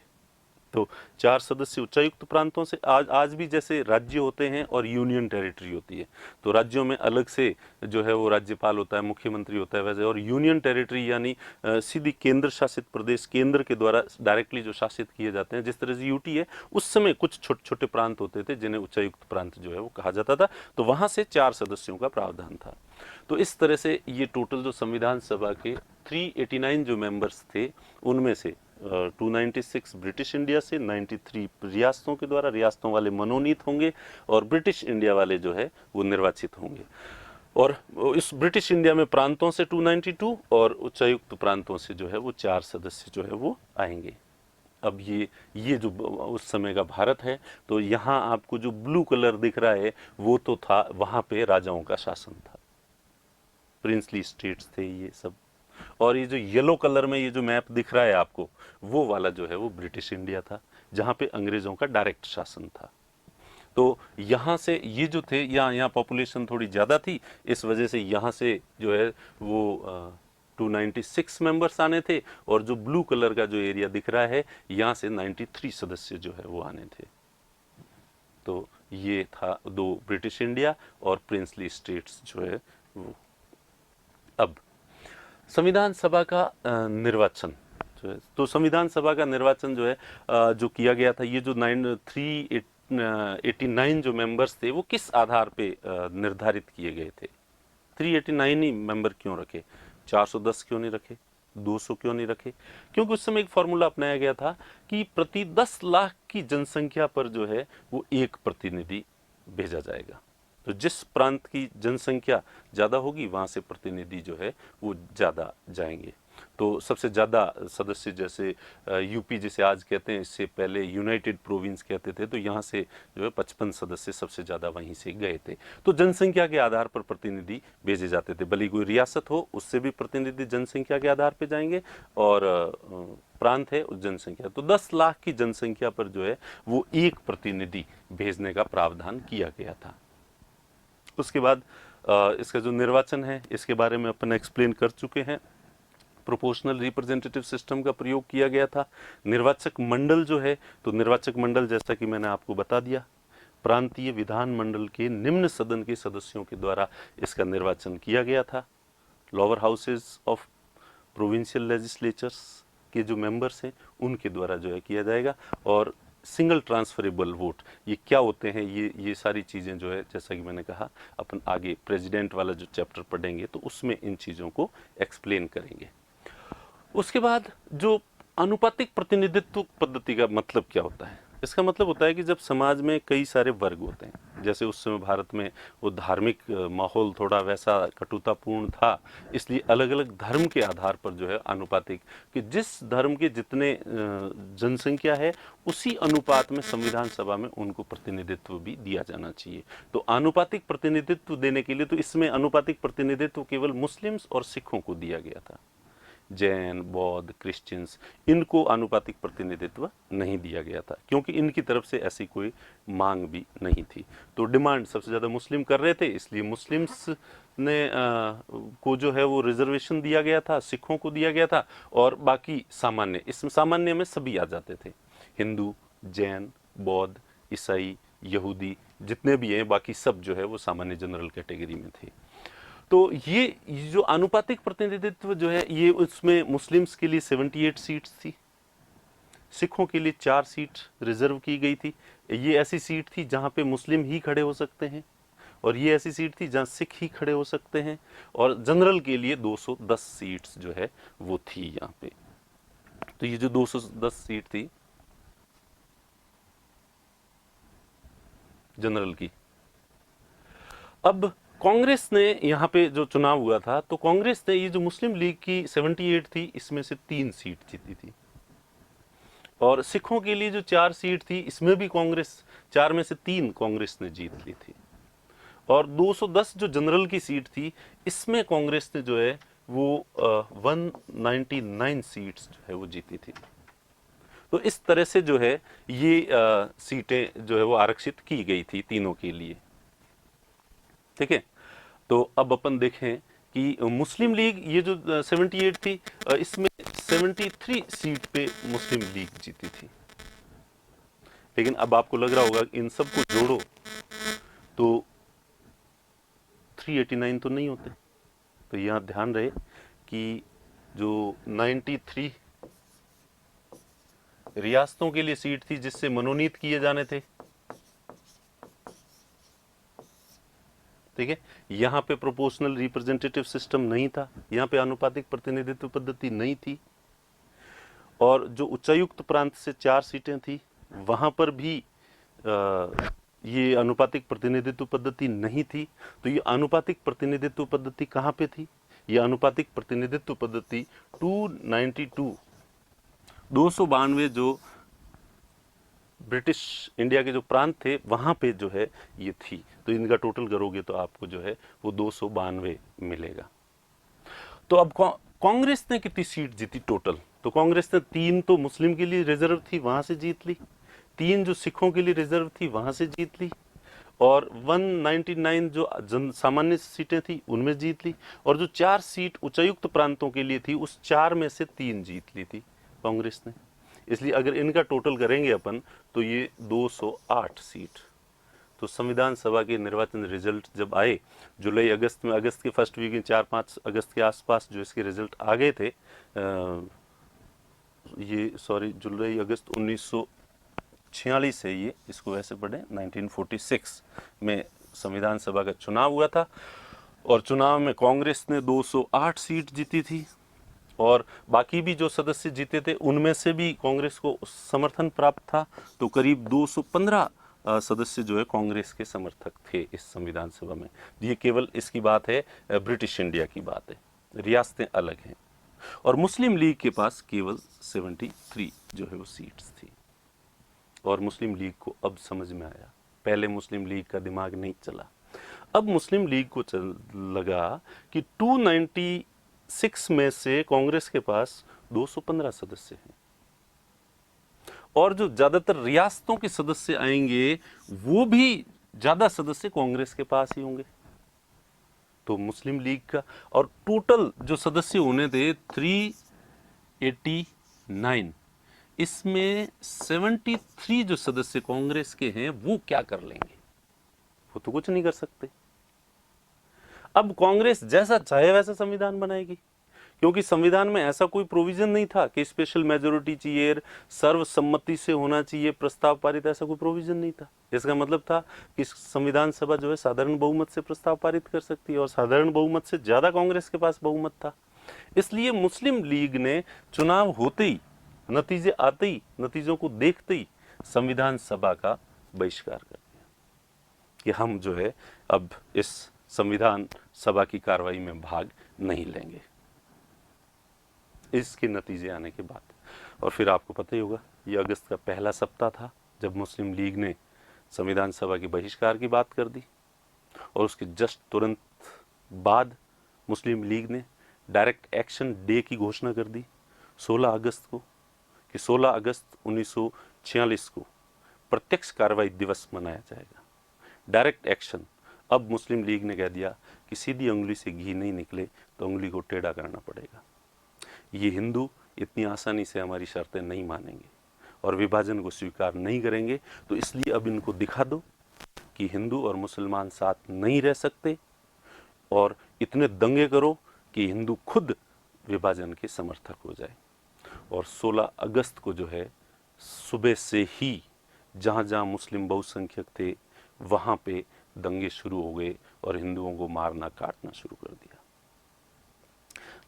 तो 4 सदस्य उच्चायुक्त प्रांतों से, आज भी जैसे राज्य होते हैं और यूनियन टेरिटरी होती है, तो राज्यों में अलग से जो है वो राज्यपाल होता है, मुख्यमंत्री होता है, वैसे, और यूनियन टेरिटरी यानी सीधी केंद्र शासित प्रदेश, केंद्र के द्वारा डायरेक्टली जो शासित किए जाते हैं, जिस तरह से यूटी है, उस समय कुछ छोटे छोटे प्रांत होते थे जिन्हें उच्चायुक्त प्रांत जो है वो कहा जाता था। तो वहां से 4 सदस्यों का प्रावधान था। तो इस तरह से ये टोटल जो संविधान सभा के 389 जो मेंबर्स थे उनमें से 296 ब्रिटिश इंडिया से, 93 रियासतों के द्वारा, रियासतों वाले मनोनीत होंगे, और ब्रिटिश इंडिया वाले जो है वो निर्वाचित होंगे। और इस ब्रिटिश इंडिया में प्रांतों से 292 और उच्चायुक्त प्रांतों से जो है वो 4 सदस्य जो है वो आएंगे। अब ये जो उस समय का भारत है, तो यहाँ आपको जो ब्लू कलर दिख रहा है वो तो था, वहाँ पे राजाओं का शासन था, प्रिंसली स्टेट्स थे ये सब। और ये जो येलो कलर में ये जो मैप दिख रहा है आपको, वो वाला जो है वो ब्रिटिश इंडिया था, जहाँ पे अंग्रेजों का डायरेक्ट शासन था। तो यहाँ से ये जो थे, यहाँ पॉपुलेशन थोड़ी ज़्यादा थी, इस वजह से यहाँ से जो है वो 296 मेंबर्स आने थे, और जो ब्लू कलर का जो एरिया दिख रहा है यहाँ से 93 सदस्य जो है वो आने थे। तो ये था 2 ब्रिटिश इंडिया और प्रिंसली स्टेट्स जो है वो। अब संविधान सभा का निर्वाचन जो है, तो संविधान सभा का निर्वाचन जो है जो किया गया था, ये जो 389 जो मेंबर्स थे वो किस आधार पे निर्धारित किए गए थे। 389 ही मेंबर क्यों रखे, 410 क्यों नहीं रखे, 200 क्यों नहीं रखे? क्योंकि उस समय एक फॉर्मूला अपनाया गया था कि प्रति 10 लाख की जनसंख्या पर जो है वो एक प्रतिनिधि भेजा जाएगा। तो जिस प्रांत की जनसंख्या ज़्यादा होगी वहाँ से प्रतिनिधि जो है वो ज़्यादा जाएंगे। तो सबसे ज़्यादा सदस्य, जैसे यूपी जिसे आज कहते हैं, इससे पहले यूनाइटेड प्रोविंस कहते थे, तो यहाँ से जो है 55 सदस्य सबसे ज़्यादा वहीं से गए थे। तो जनसंख्या के आधार पर प्रतिनिधि भेजे जाते थे, भले कोई रियासत हो उससे भी प्रतिनिधि जनसंख्या के आधार पर जाएंगे, और प्रांत है उस जनसंख्या, तो 10 लाख की जनसंख्या पर जो है वो एक प्रतिनिधि भेजने का प्रावधान किया गया था। उसके बाद इसका जो निर्वाचन है इसके बारे में अपन एक्सप्लेन कर चुके हैं। प्रोपोर्शनल रिप्रेजेंटेटिव सिस्टम का प्रयोग किया गया था। निर्वाचक मंडल जो है, तो निर्वाचक मंडल जैसा कि मैंने आपको बता दिया, प्रांतीय विधान मंडल के निम्न सदन के सदस्यों के द्वारा इसका निर्वाचन किया गया था। Lower houses of provincial legislatures के जो मेंबर्स हैं उनके द्वारा जो है किया जाएगा। और सिंगल ट्रांसफरेबल वोट ये क्या होते हैं, ये सारी चीज़ें जो है, जैसा कि मैंने कहा, अपन आगे प्रेसिडेंट वाला जो चैप्टर पढ़ेंगे तो उसमें इन चीज़ों को एक्सप्लेन करेंगे। उसके बाद जो अनुपातिक प्रतिनिधित्व पद्धति का मतलब क्या होता है, इसका मतलब होता है कि जब समाज में कई सारे वर्ग होते हैं, जैसे उस समय भारत में वो धार्मिक माहौल थोड़ा वैसा कटुतापूर्ण था, इसलिए अलग अलग धर्म के आधार पर जो है आनुपातिक, कि जिस धर्म के जितने जनसंख्या है उसी अनुपात में संविधान सभा में उनको प्रतिनिधित्व भी दिया जाना चाहिए। तो आनुपातिक प्रतिनिधित्व देने के लिए तो इसमें आनुपातिक प्रतिनिधित्व केवल मुस्लिम्स और सिखों को दिया गया था, जैन, बौद्ध, क्रिश्चियंस, इनको आनुपातिक प्रतिनिधित्व नहीं दिया गया था, क्योंकि इनकी तरफ से ऐसी कोई मांग भी नहीं थी। तो डिमांड सबसे ज़्यादा मुस्लिम कर रहे थे, इसलिए मुस्लिम्स ने को जो है वो रिजर्वेशन दिया गया था, सिखों को दिया गया था, और बाकी सामान्य, इसमें सामान्य में सभी आ जाते थे, हिंदू, जैन, बौद्ध, ईसाई, यहूदी, जितने भी हैं बाकी सब जो है वो सामान्य जनरल कैटेगरी में थे। तो ये जो आनुपातिक प्रतिनिधित्व जो है ये उसमें मुस्लिम्स के लिए 78 सीट्स थी, सिखों के लिए 4 सीट रिजर्व की गई थी। ये ऐसी सीट थी जहां पे मुस्लिम ही खड़े हो सकते हैं, और ये ऐसी सीट थी जहां सिख ही खड़े हो सकते हैं, और जनरल के लिए 210 सीट्स जो है वो थी यहाँ पे। तो ये जो 210 सीट थी जनरल की, अब कांग्रेस ने यहाँ पे जो चुनाव हुआ था तो कांग्रेस ने ये जो मुस्लिम लीग की 78 थी इसमें से 3 सीट जीती थी, और सिखों के लिए जो 4 सीट थी इसमें भी कांग्रेस 4 में से 3 कांग्रेस ने जीत ली थी, और 210 जो जनरल की सीट थी इसमें कांग्रेस ने जो है वो 199 सीट्स जो है वो जीती थी। तो इस तरह से जो है ये सीटें जो है वो आरक्षित की गई थी तीनों के लिए, ठीक है। तो अब अपन देखें कि मुस्लिम लीग ये जो 78 थी इसमें 73 सीट पे मुस्लिम लीग जीती थी, लेकिन अब आपको लग रहा होगा इन सब को जोड़ो तो 389 तो नहीं होते। तो यहां ध्यान रहे कि जो 93 रियासतों के लिए सीट थी जिससे मनोनीत किए जाने थे, ठीक है, यहां पे प्रोपोर्शनल रिप्रेजेंटेटिव सिस्टम नहीं था, यहां पे आनुपातिक प्रतिनिधित्व पद्धति नहीं थी, और जो उच्चायुक्त प्रांत से 4 सीटें थी वहां पर भी ये आनुपातिक प्रतिनिधित्व पद्धति नहीं थी। तो ये आनुपातिक प्रतिनिधित्व पद्धति कहां पे थी? ये आनुपातिक प्रतिनिधित्व पद्धति 292 जो ब्रिटिश इंडिया के जो प्रांत थे वहां पे जो है ये थी। तो इनका टोटल करोगे तो आपको जो है वो 292 मिलेगा। तो अब कांग्रेस ने कितनी सीट जीती टोटल? तो कांग्रेस ने 3 तो मुस्लिम के लिए रिजर्व थी वहां से जीत ली, 3 जो सिखों के लिए रिजर्व थी वहां से जीत ली, और 199 जो सामान्य सीटें थी उनमें जीत ली, और जो 4 सीट उच्चायुक्त प्रांतों के लिए थी उस 4 में से 3 जीत ली थी कांग्रेस ने। इसलिए अगर इनका टोटल करेंगे अपन तो ये 208 सीट। तो संविधान सभा के निर्वाचन रिजल्ट जब आए जुलाई अगस्त में, अगस्त के फर्स्ट वीक में 4-5 अगस्त के आसपास जो इसके रिजल्ट आ गए थे, जुलाई अगस्त 1946 है, ये इसको वैसे पढ़े 1946 में संविधान सभा का चुनाव हुआ था, और चुनाव में कांग्रेस ने 208 सीट जीती थी, और बाकी भी जो सदस्य जीते थे उनमें से भी कांग्रेस को समर्थन प्राप्त था। तो करीब 215 सदस्य जो है कांग्रेस के समर्थक थे इस संविधान सभा में। ये केवल इसकी बात है, ब्रिटिश इंडिया की बात है, रियासतें अलग हैं। और मुस्लिम लीग के पास केवल 73 जो है वो सीट्स थी, और मुस्लिम लीग को अब समझ में आया, पहले मुस्लिम लीग का दिमाग नहीं चला। अब मुस्लिम लीग को लगा कि 296 में से कांग्रेस के पास 215 सदस्य हैं, और जो ज्यादातर रियासतों के सदस्य आएंगे वो भी ज्यादा सदस्य कांग्रेस के पास ही होंगे। तो मुस्लिम लीग का और टोटल जो सदस्य होने थे 389, इसमें 73 जो सदस्य कांग्रेस के हैं वो क्या कर लेंगे? वो तो कुछ नहीं कर सकते। अब कांग्रेस जैसा चाहे वैसा संविधान बनाएगी, क्योंकि संविधान में ऐसा कोई प्रोविजन नहीं था कि स्पेशल मेजोरिटी चाहिए, सर्वसम्मति से होना चाहिए प्रस्ताव पारित, ऐसा कोई प्रोविजन नहीं था। इसका मतलब था कि संविधान सभा जो है साधारण बहुमत से प्रस्ताव पारित कर सकती है, और साधारण बहुमत से ज्यादा कांग्रेस के पास बहुमत था। इसलिए मुस्लिम लीग ने चुनाव होते ही, नतीजे आते ही, नतीजों को देखते ही संविधान सभा का बहिष्कार कर दिया। कि हम जो है अब इस संविधान सभा की कार्रवाई में भाग नहीं लेंगे, इसके नतीजे आने के बाद। और फिर आपको पता ही होगा, ये अगस्त का पहला सप्ताह था जब मुस्लिम लीग ने संविधान सभा के बहिष्कार की बात कर दी, और उसके जस्ट तुरंत बाद मुस्लिम लीग ने डायरेक्ट एक्शन डे की घोषणा कर दी 16 अगस्त को, कि 16 अगस्त 1946 को प्रत्यक्ष कार्रवाई दिवस मनाया जाएगा। Direct action. अब मुस्लिम लीग ने कह दिया कि सीधी उंगली से घी नहीं निकले तो उंगली को टेढ़ा करना पड़ेगा। ये हिंदू इतनी आसानी से हमारी शर्तें नहीं मानेंगे और विभाजन को स्वीकार नहीं करेंगे, तो इसलिए अब इनको दिखा दो कि हिंदू और मुसलमान साथ नहीं रह सकते, और इतने दंगे करो कि हिंदू खुद विभाजन के समर्थक हो जाए। और 16 अगस्त को जो है सुबह से ही जहाँ जहाँ मुस्लिम बहुसंख्यक थे वहाँ पे दंगे शुरू हो गए और हिंदुओं को मारना काटना शुरू कर दिया।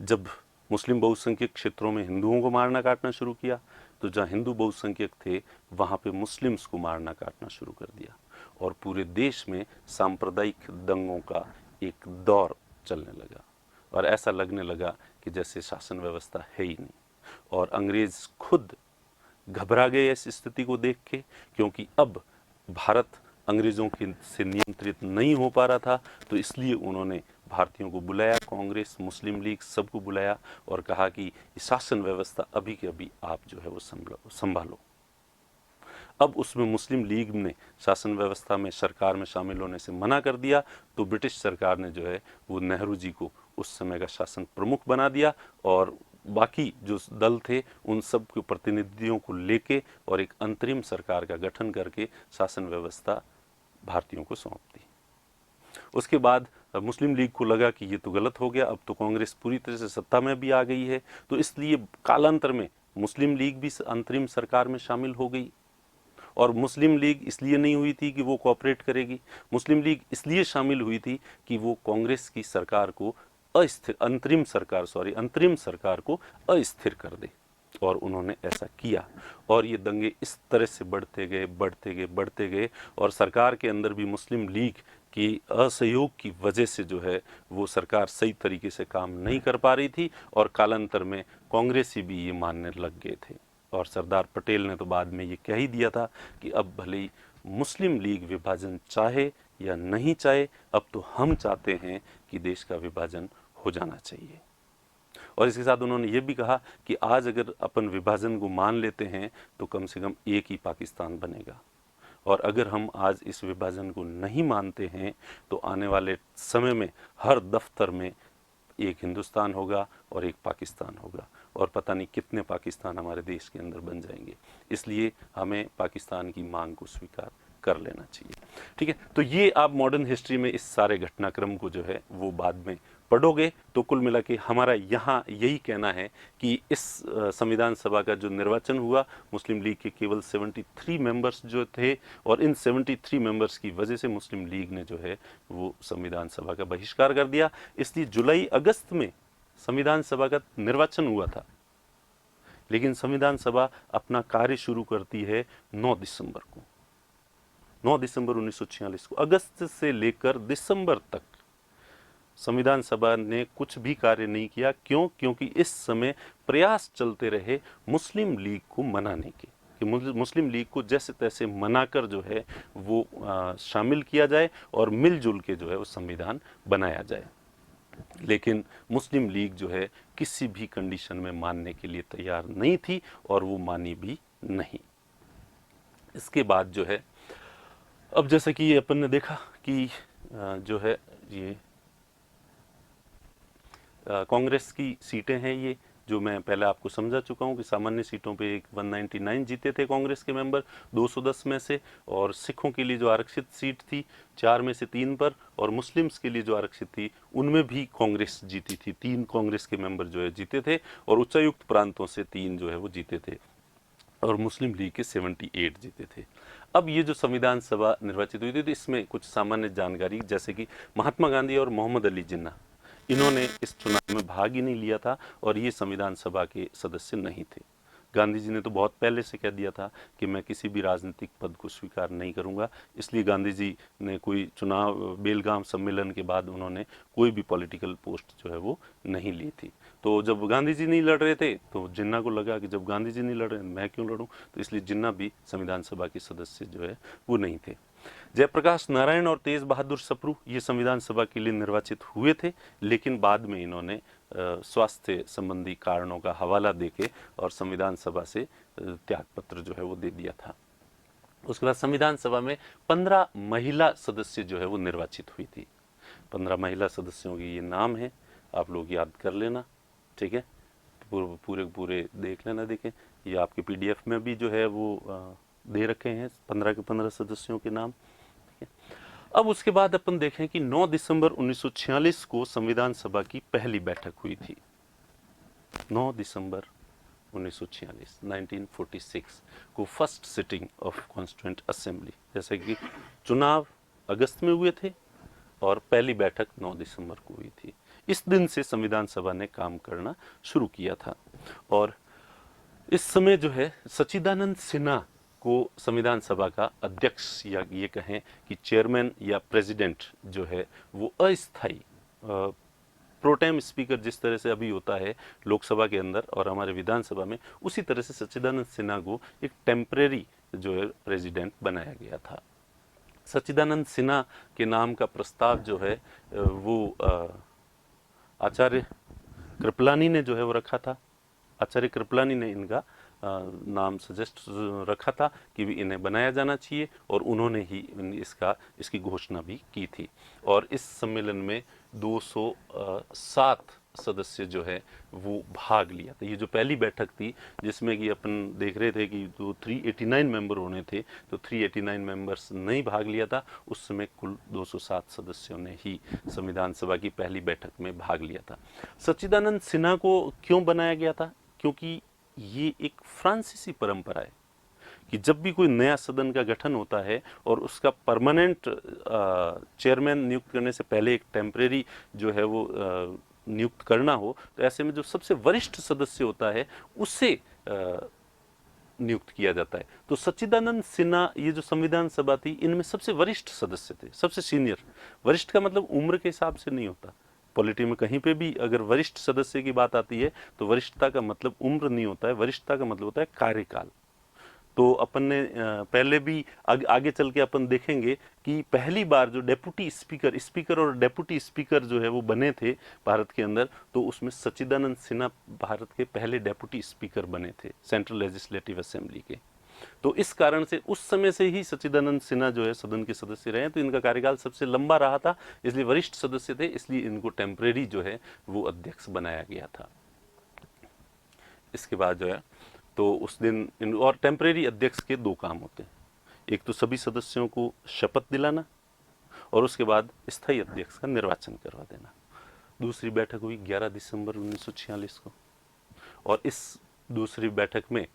जब मुस्लिम बहुसंख्यक क्षेत्रों में हिंदुओं को मारना काटना शुरू किया, तो जहाँ हिंदू बहुसंख्यक थे वहाँ पे मुस्लिम्स को मारना काटना शुरू कर दिया, और पूरे देश में सांप्रदायिक दंगों का एक दौर चलने लगा, और ऐसा लगने लगा कि जैसे शासन व्यवस्था है ही नहीं। और अंग्रेज खुद घबरा गए इस स्थिति को देख के, क्योंकि अब भारत अंग्रेजों के से नियंत्रित नहीं हो पा रहा था, तो इसलिए उन्होंने भारतीयों को बुलाया, कांग्रेस, मुस्लिम लीग सबको बुलाया और कहा कि शासन व्यवस्था अभी के अभी आप जो है वो संभालो। अब उसमें मुस्लिम लीग ने शासन व्यवस्था में, सरकार में शामिल होने से मना कर दिया, तो ब्रिटिश सरकार ने जो है वो नेहरू जी को उस समय का शासन प्रमुख बना दिया, और बाकी जो दल थे उन सब के प्रतिनिधियों को लेके और एक अंतरिम सरकार का गठन करके शासन व्यवस्था भारतीयों को सौंप दी। उसके बाद मुस्लिम लीग को लगा कि ये तो गलत हो गया, अब तो कांग्रेस पूरी तरह से सत्ता में भी आ गई है, तो इसलिए कालांतर में मुस्लिम लीग भी अंतरिम सरकार में शामिल हो गई। और मुस्लिम लीग इसलिए नहीं हुई थी कि वो कोऑपरेट करेगी, मुस्लिम लीग इसलिए शामिल हुई थी कि वो कांग्रेस की सरकार को अंतरिम सरकार को अस्थिर कर दे, और उन्होंने ऐसा किया। और ये दंगे इस तरह से बढ़ते गए, और सरकार के अंदर भी मुस्लिम लीग की असहयोग की वजह से जो है वो सरकार सही तरीके से काम नहीं कर पा रही थी, और कालांतर में कांग्रेसी भी ये मानने लग गए थे। और सरदार पटेल ने तो बाद में ये कह ही दिया था कि अब भले ही मुस्लिम लीग विभाजन चाहे या नहीं चाहे, अब तो हम चाहते हैं कि देश का विभाजन हो जाना चाहिए। और इसके साथ उन्होंने ये भी कहा कि आज अगर अपन विभाजन को मान लेते हैं तो कम से कम एक ही पाकिस्तान बनेगा, और अगर हम आज इस विभाजन को नहीं मानते हैं तो आने वाले समय में हर दफ्तर में एक हिंदुस्तान होगा और एक पाकिस्तान होगा, और पता नहीं कितने पाकिस्तान हमारे देश के अंदर बन जाएंगे। इसलिए हमें पाकिस्तान की मांग को स्वीकार कर लेना चाहिए। ठीक है, तो ये आप मॉडर्न हिस्ट्री में इस सारे घटनाक्रम को जो है वो बाद में पढ़ोगे, तो कुल मिला के हमारा यहाँ यही कहना है कि इस संविधान सभा का जो निर्वाचन हुआ, मुस्लिम लीग के केवल 73 मेंबर्स जो थे, और इन 73 मेंबर्स की वजह से मुस्लिम लीग ने जो है वो संविधान सभा का बहिष्कार कर दिया। इसलिए जुलाई अगस्त में संविधान सभा का निर्वाचन हुआ था, लेकिन संविधान सभा अपना कार्य शुरू करती है 9 दिसंबर को, 9 दिसंबर 1946 को। अगस्त से लेकर दिसंबर तक संविधान सभा ने कुछ भी कार्य नहीं किया। क्यों? क्योंकि इस समय प्रयास चलते रहे मुस्लिम लीग को मनाने के, कि मुस्लिम लीग को जैसे तैसे मनाकर जो है वो शामिल किया जाए और मिलजुल के जो है वो संविधान बनाया जाए। लेकिन मुस्लिम लीग जो है किसी भी कंडीशन में मानने के लिए तैयार नहीं थी, और वो मानी भी नहीं। इसके बाद जो है, अब जैसा कि ये अपन ने देखा कि जो है ये कांग्रेस की सीटें हैं, ये जो मैं पहले आपको समझा चुका हूं कि सामान्य सीटों पे 199 जीते थे कांग्रेस के मेंबर 210 में से, और सिखों के लिए जो आरक्षित सीट थी 4 में से 3 पर, और मुस्लिम्स के लिए जो आरक्षित थी उनमें भी कांग्रेस जीती थी। 3 कांग्रेस के मेंबर जो है जीते थे, और उच्चायुक्त प्रांतों से 3 जो है वो जीते थे, और मुस्लिम लीग के 78 जीते थे। अब ये जो संविधान सभा निर्वाचित हुई थी, तो इसमें कुछ सामान्य जानकारी, जैसे कि महात्मा गांधी और मोहम्मद अली जिन्ना, इन्होंने इस चुनाव में भाग ही नहीं लिया था, और ये संविधान सभा के सदस्य नहीं थे। गांधी जी ने तो बहुत पहले से कह दिया था कि मैं किसी भी राजनीतिक पद को स्वीकार नहीं करूंगा, इसलिए गांधी जी ने कोई चुनाव बेलगाम सम्मेलन के बाद उन्होंने कोई भी पॉलिटिकल पोस्ट जो है वो नहीं ली थी। तो जब गांधी जी नहीं लड़ रहे थे तो जिन्ना को लगा कि जब गांधी जी नहीं लड़ रहे मैं क्यों लड़ूं, तो इसलिए जिन्ना भी संविधान सभा के सदस्य जो है वो नहीं थे। जयप्रकाश नारायण और तेज बहादुर सप्रू ये संविधान सभा के लिए निर्वाचित हुए थे, लेकिन बाद में इन्होंने स्वास्थ्य संबंधी कारणों का हवाला देके और संविधान सभा से त्यागपत्र जो है वो दे दिया था। उसके बाद संविधान सभा में 15 महिला सदस्य जो है वो निर्वाचित हुई थी। 15 महिला सदस्यों के ये नाम है, आप लोग याद कर लेना, ठीक है, पूरे पूरे देख लेना। देखें ये आपके PDF में भी जो है वो दे रखे हैं 15 के 15 सदस्यों के नाम। अब उसके बाद अपन देखें कि 9 दिसंबर 1946 को संविधान सभा की पहली बैठक हुई थी। 9 दिसंबर 1946 1946 को first sitting of constituent assembly, जैसे कि चुनाव अगस्त में हुए थे और पहली बैठक 9 दिसंबर को हुई थी। इस दिन से संविधान सभा ने काम करना शुरू किया था और इस समय जो है सच्चिदानंद सिन्हा को संविधान सभा का अध्यक्ष या ये कहें कि चेयरमैन या प्रेसिडेंट जो है वो अस्थायी प्रोटेम स्पीकर जिस तरह से अभी होता है लोकसभा के अंदर और हमारे विधानसभा में, उसी तरह से सच्चिदानंद सिन्हा को एक टेम्परेरी जो है प्रेसिडेंट बनाया गया था। सच्चिदानंद सिन्हा के नाम का प्रस्ताव जो है वो आचार्य कृपलानी ने जो है वो रखा था। आचार्य कृपलानी ने इनका नाम सजेस्ट रखा था कि भी इन्हें बनाया जाना चाहिए और उन्होंने ही इसकी घोषणा भी की थी। और इस सम्मेलन में 207 सदस्य जो है वो भाग लिया था। ये जो पहली बैठक थी जिसमें कि अपन देख रहे थे कि जो 389 मेंबर होने थे, तो 389 मेंबर्स नहीं भाग लिया था। उस समय कुल 207 सदस्यों ने ही संविधान सभा की पहली बैठक में भाग लिया था। सच्चिदानंद सिन्हा को क्यों बनाया गया था? क्योंकि ये एक फ्रांसीसी परंपरा है कि जब भी कोई नया सदन का गठन होता है और उसका परमानेंट चेयरमैन नियुक्त करने से पहले एक टेम्परेरी जो है वो नियुक्त करना हो, तो ऐसे में जो सबसे वरिष्ठ सदस्य होता है उससे नियुक्त किया जाता है। तो सच्चिदानंद सिन्हा ये जो संविधान सभा थी इनमें सबसे वरिष्ठ सदस्य थे, सबसे सीनियर। वरिष्ठ का मतलब उम्र के हिसाब से नहीं होता, पॉलिटी में कहीं पे भी अगर वरिष्ठ सदस्य की बात आती है तो वरिष्ठता का मतलब उम्र नहीं होता है, वरिष्ठता का मतलब होता है कार्यकाल। तो अपन ने पहले भी आगे चल के अपन देखेंगे कि पहली बार जो डेप्यूटी स्पीकर और डेप्यूटी स्पीकर जो है वो बने थे भारत के अंदर, तो उसमें सच्चिदानंद सिन्हा भारत के पहले डेप्यूटी स्पीकर बने थे सेंट्रल लेजिस्लेटिव असेंबली के। तो इस कारण से उस समय से ही सच्चिदानंद सिन्हा जो है सदन के सदस्य रहे, तो इनका कार्यकाल सबसे लंबा रहा था, इसलिए वरिष्ठ सदस्य थे, इसलिए इनको टेम्परेरी जो है वो अध्यक्ष बनाया गया था। इसके बाद जो है तो उस दिन और टेम्परेरी अध्यक्ष के 2 काम होते हैं, एक तो सभी सदस्यों को शपथ दिलाना और उसके बाद स्थायी अध्यक्ष का निर्वाचन करवा देना। दूसरी बैठक हुई 11 दिसंबर 1946 को और इस दूसरी बैठक में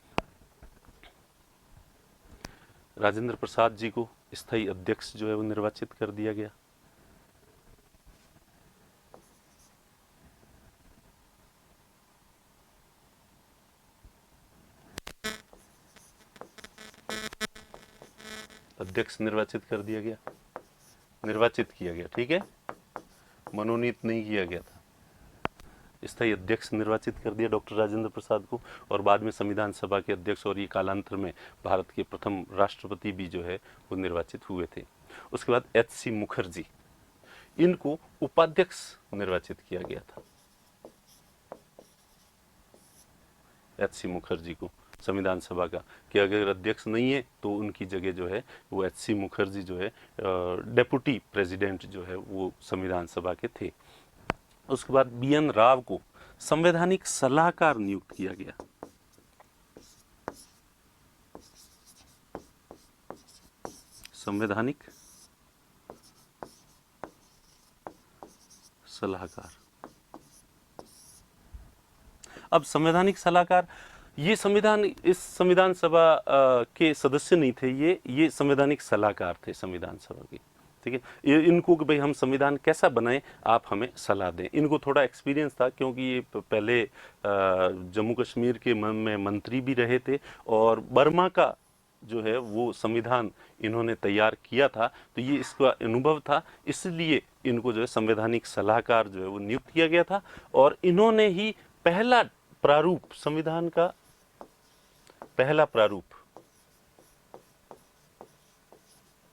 राजेंद्र प्रसाद जी को स्थायी अध्यक्ष जो है वो निर्वाचित कर दिया गया। अध्यक्ष निर्वाचित कर दिया गया, निर्वाचित किया गया, ठीक है, मनोनीत नहीं किया गया था। स्थायी अध्यक्ष निर्वाचित कर दिया डॉक्टर राजेंद्र प्रसाद को और बाद में संविधान सभा के अध्यक्ष और ये कालांतर में भारत के प्रथम राष्ट्रपति भी जो है वो निर्वाचित हुए थे। उसके बाद HC मुखर्जी, इनको उपाध्यक्ष निर्वाचित किया गया था। HC मुखर्जी को संविधान सभा का कि अगर अध्यक्ष नहीं है तो उनकी जगह जो है वो HC मुखर्जी जो है डेप्यूटी प्रेसिडेंट जो है वो संविधान सभा के थे। उसके बाद BN राव को संवैधानिक सलाहकार नियुक्त किया गया। संवैधानिक सलाहकार। अब संवैधानिक सलाहकार ये इस संविधान सभा के सदस्य नहीं थे, ये संवैधानिक सलाहकार थे संविधान सभा के, ठीक है। इनको कि भाई हम संविधान कैसा बनाएं, आप हमें सलाह दें। इनको थोड़ा एक्सपीरियंस था क्योंकि ये पहले जम्मू कश्मीर के में मंत्री भी रहे थे और बर्मा का जो है वो संविधान इन्होंने तैयार किया था, तो ये इसका अनुभव था, इसलिए इनको जो है संवैधानिक सलाहकार जो है वो नियुक्त किया गया था। और इन्होंने ही पहला प्रारूप, संविधान का पहला प्रारूप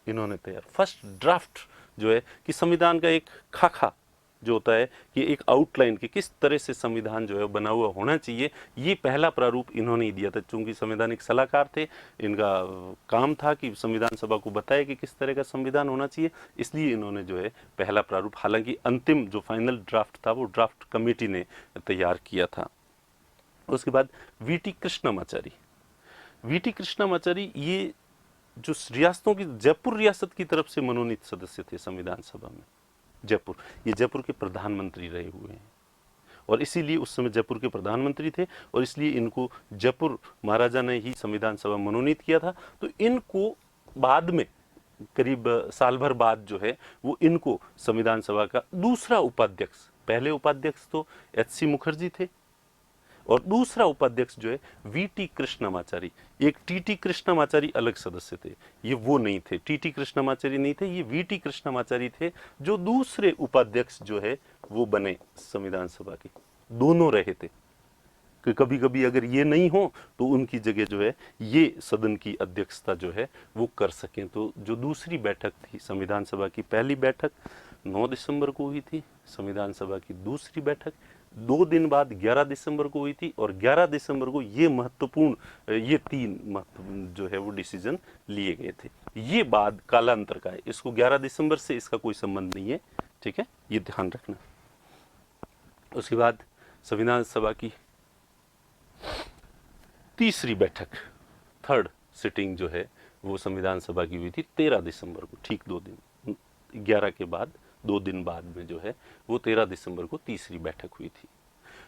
इन्होंने तैयार, फर्स्ट ड्राफ्ट जो है कि संविधान का एक खाका जो होता है कि एक आउटलाइन कि किस तरह से संविधान जो है बना हुआ होना चाहिए, ये पहला प्रारूप इन्होंने ही दिया था। चूंकि संवैधानिक सलाहकार थे, इनका काम था कि संविधान सभा को बताए कि किस तरह का संविधान होना चाहिए, इसलिए इन्होंने जो है पहला प्रारूप, हालांकि अंतिम जो फाइनल ड्राफ्ट था वो ड्राफ्ट कमेटी ने तैयार किया था। उसके बाद वीटी कृष्णमाचारी, वीटी कृष्णमाचारी ये जो रियासतों की, जयपुर रियासत की तरफ से मनोनीत सदस्य थे संविधान सभा में। जयपुर, ये जयपुर के प्रधानमंत्री रहे हुए हैं और इसीलिए उस समय जयपुर के प्रधानमंत्री थे और इसलिए इनको जयपुर महाराजा ने ही संविधान सभा मनोनीत किया था। तो इनको बाद में करीब साल भर बाद जो है वो इनको संविधान सभा का दूसरा उपाध्यक्ष, पहले उपाध्यक्ष तो एच.सी. मुखर्जी थे और दूसरा उपाध्यक्ष जो है वीटी कृष्णमाचारी। एक टीटी कृष्णमाचारी अलग सदस्य थे, ये वो नहीं थे, टीटी कृष्णमाचारी नहीं थे, ये वीटी कृष्णमाचारी थे जो दूसरे उपाध्यक्ष जो है वो बने संविधान सभा के, दोनों रहे थे कि कभी कभी अगर ये नहीं हो तो उनकी जगह जो है ये सदन की अध्यक्षता जो है वो कर सकें। तो जो दूसरी बैठक थी संविधान सभा की, पहली बैठक 9 दिसंबर को हुई थी, संविधान सभा की दूसरी बैठक 2 दिन बाद 11 दिसंबर को हुई थी और 11 दिसंबर को ये महत्वपूर्ण, ये 3 महत्वपूर्ण जो है वो डिसीजन लिए गए थे। ये बाद कालांतर का है, इसको 11 दिसंबर से इसका कोई संबंध नहीं है, ठीक है, ये ध्यान रखना। उसके बाद संविधान सभा की तीसरी बैठक, थर्ड सिटिंग जो है वो संविधान सभा की हुई थी 13 दिसंबर को, ठीक 2 दिन, 11 के बाद 2 दिन बाद में जो है वो 13 दिसंबर को तीसरी बैठक हुई थी।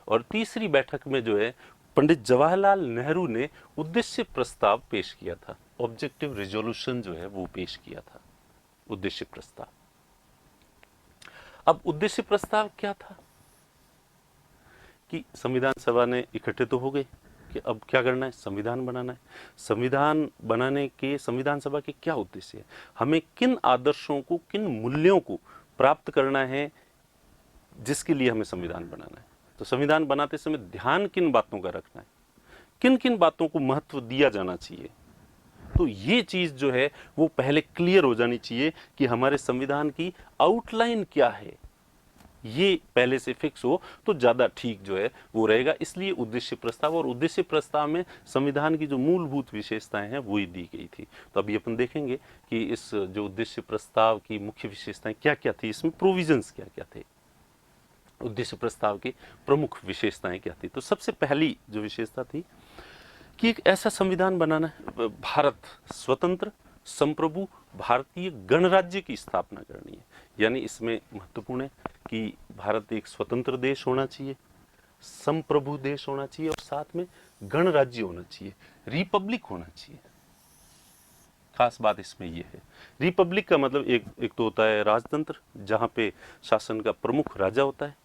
और तीसरी बैठक में जो है पंडित जवाहरलाल नेहरू ने उद्देश्य प्रस्ताव पेश किया था, ऑब्जेक्टिव रिजोल्यूशन जो है वो पेश किया था, उद्देश्य प्रस्ताव। अब उद्देश्य प्रस्ताव क्या था कि संविधान सभा ने इकट्ठे तो हो गए कि अब क्या करना है, संविधान बनाना है। संविधान बनाने के, संविधान सभा के क्या उद्देश्य है, हमें किन आदर्शों को, किन मूल्यों को प्राप्त करना है जिसके लिए हमें संविधान बनाना है। तो संविधान बनाते समय ध्यान किन बातों का रखना है, किन किन बातों को महत्व दिया जाना चाहिए, तो ये चीज जो है वो पहले क्लियर हो जानी चाहिए कि हमारे संविधान की आउटलाइन क्या है, ये पहले से फिक्स हो तो ज्यादा ठीक जो है वो रहेगा। इसलिए उद्देश्य प्रस्ताव, और उद्देश्य प्रस्ताव में संविधान की जो मूलभूत विशेषताएं हैं वही दी गई थी। तो अभी अपन देखेंगे कि इस जो उद्देश्य प्रस्ताव की मुख्य विशेषताएं क्या क्या थी, इसमें प्रोविजंस क्या क्या थे, उद्देश्य प्रस्ताव की प्रमुख विशेषताएं क्या थी। तो सबसे पहली जो विशेषता थी कि एक ऐसा संविधान बनाना है, भारत स्वतंत्र संप्रभु भारतीय गणराज्य की स्थापना करनी है। यानी इसमें महत्वपूर्ण है कि भारत एक स्वतंत्र देश होना चाहिए, संप्रभु देश होना चाहिए और साथ में गणराज्य होना चाहिए, रिपब्लिक होना चाहिए। खास बात इसमें यह है, रिपब्लिक का मतलब एक तो होता है राजतंत्र जहां पे शासन का प्रमुख राजा होता है,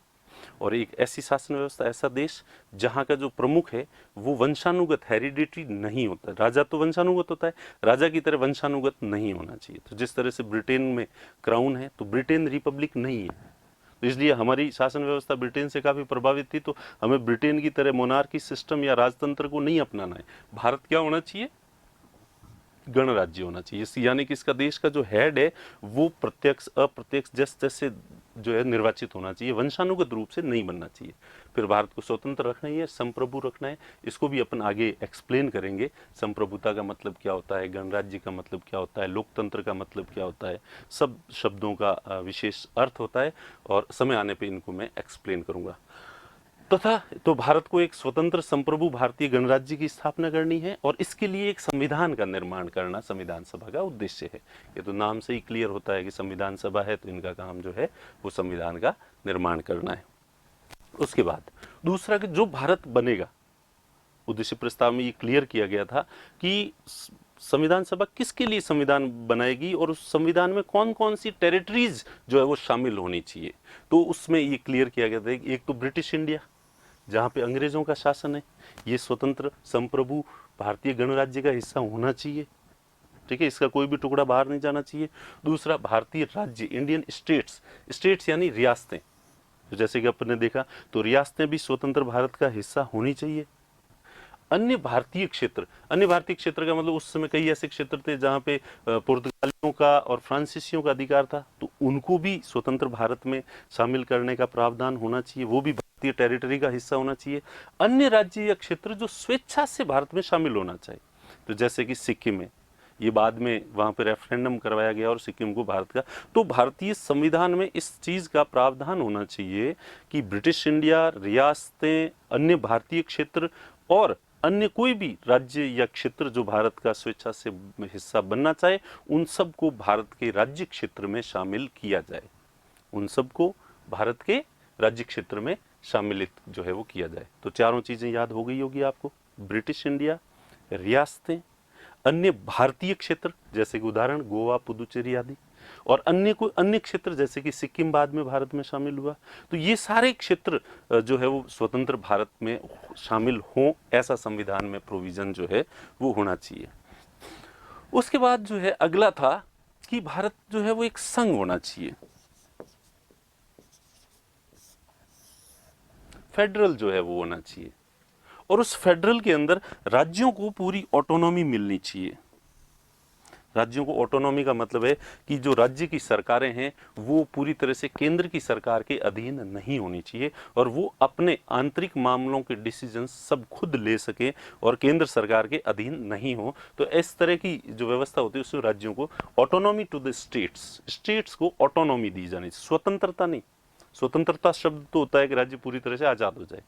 और एक ऐसी शासन व्यवस्था, ऐसा देश जहां का जो प्रमुख है वो वंशानुगत, हेरिडिटरी नहीं होता। राजा तो वंशानुगत होता है, राजा की तरह वंशानुगत नहीं होना चाहिए। तो जिस तरह से ब्रिटेन में क्राउन है तो ब्रिटेन रिपब्लिक नहीं है, तो इसलिए हमारी शासन व्यवस्था ब्रिटेन से काफी प्रभावित थी। तो हमें ब्रिटेन की तरह मोनार्की सिस्टम या राजतंत्र को नहीं अपनाना है। भारत क्या होना चाहिए, गणराज्य होना चाहिए। यानी कि इसका देश का जो हेड है वो प्रत्यक्ष अप्रत्यक्ष जैसे जो है निर्वाचित होना चाहिए, वंशानुगत रूप से नहीं बनना चाहिए। फिर भारत को स्वतंत्र रखना ही है, संप्रभु रखना है, इसको भी अपन आगे एक्सप्लेन करेंगे। संप्रभुता का मतलब क्या होता है, गणराज्य का मतलब क्या होता है, लोकतंत्र का मतलब क्या होता है, सब शब्दों का विशेष अर्थ होता है और समय आने पर इनको मैं एक्सप्लेन करूंगा। तथा तो भारत को एक स्वतंत्र संप्रभु भारतीय गणराज्य की स्थापना करनी है और इसके लिए एक संविधान का निर्माण करना संविधान सभा का उद्देश्य है। ये तो नाम से ही क्लियर होता है कि संविधान सभा है, तो इनका काम जो है वो संविधान का निर्माण करना है। उसके बाद दूसरा कि जो भारत बनेगा, उद्देश्य प्रस्ताव में ये क्लियर किया गया था कि संविधान सभा किसके लिए संविधान बनाएगी और उस संविधान में कौन कौन सी टेरिटरीज जो है वो शामिल होनी चाहिए। तो उसमें ये क्लियर किया गया था, एक तो ब्रिटिश इंडिया जहाँ पे अंग्रेजों का शासन है, ये स्वतंत्र संप्रभु भारतीय गणराज्य का हिस्सा होना चाहिए, ठीक है, इसका कोई भी टुकड़ा बाहर नहीं जाना चाहिए। दूसरा भारतीय राज्य, इंडियन स्टेट्स, स्टेट्स यानी रियासतें, जैसे कि अपने देखा तो रियासतें भी स्वतंत्र भारत का हिस्सा होनी चाहिए। अन्य भारतीय क्षेत्र, अन्य भारतीय क्षेत्र का मतलब उस समय कई ऐसे क्षेत्र थे जहाँ पे पुर्तगालियों का और फ्रांसीसियों का अधिकार था, तो उनको भी स्वतंत्र भारत में शामिल करने का प्रावधान होना चाहिए, वो भी भारतीय टेरिटरी का हिस्सा होना चाहिए। अन्य राज्य या क्षेत्र जो स्वेच्छा से भारत में शामिल होना चाहिए, तो जैसे कि सिक्किम है, ये बाद में वहाँ पे रेफरेंडम करवाया गया और सिक्किम को भारत का, तो भारतीय संविधान में इस चीज़ का प्रावधान होना चाहिए कि ब्रिटिश इंडिया, रियासतें, अन्य भारतीय क्षेत्र और अन्य कोई भी राज्य या क्षेत्र जो भारत का स्वेच्छा से हिस्सा बनना चाहे, उन सबको भारत के राज्य क्षेत्र में शामिल किया जाए, उन सबको भारत के राज्य क्षेत्र में शामिलित जो है वो किया जाए। तो चारों चीज़ें याद हो गई होगी आपको, ब्रिटिश इंडिया, रियासतें, अन्य भारतीय क्षेत्र जैसे कि उदाहरण गोवा, पुदुचेरी आदि, और अन्य कोई अन्य क्षेत्र जैसे कि सिक्किम बाद में भारत में शामिल हुआ, तो ये सारे क्षेत्र जो है वो स्वतंत्र भारत में शामिल हों, ऐसा संविधान में प्रोविजन जो है वो होना चाहिए। उसके बाद जो है अगला था कि भारत जो है वो एक संघ होना चाहिए, फेडरल जो है वो होना चाहिए, और उस फेडरल के अंदर राज्यों को पूरी ऑटोनॉमी मिलनी चाहिए। राज्यों को ऑटोनॉमी का मतलब है कि जो राज्य की सरकारें हैं वो पूरी तरह से केंद्र की सरकार के अधीन नहीं होनी चाहिए और वो अपने आंतरिक मामलों के डिसीजन सब खुद ले सके और केंद्र सरकार के अधीन नहीं हो। तो इस तरह की जो व्यवस्था होती है उसमें राज्यों को autonomy to the states, states को ऑटोनॉमी दी जानी चाहिए, स्वतंत्रता नहीं। स्वतंत्रता शब्द तो होता है कि राज्य पूरी तरह से आजाद हो जाए,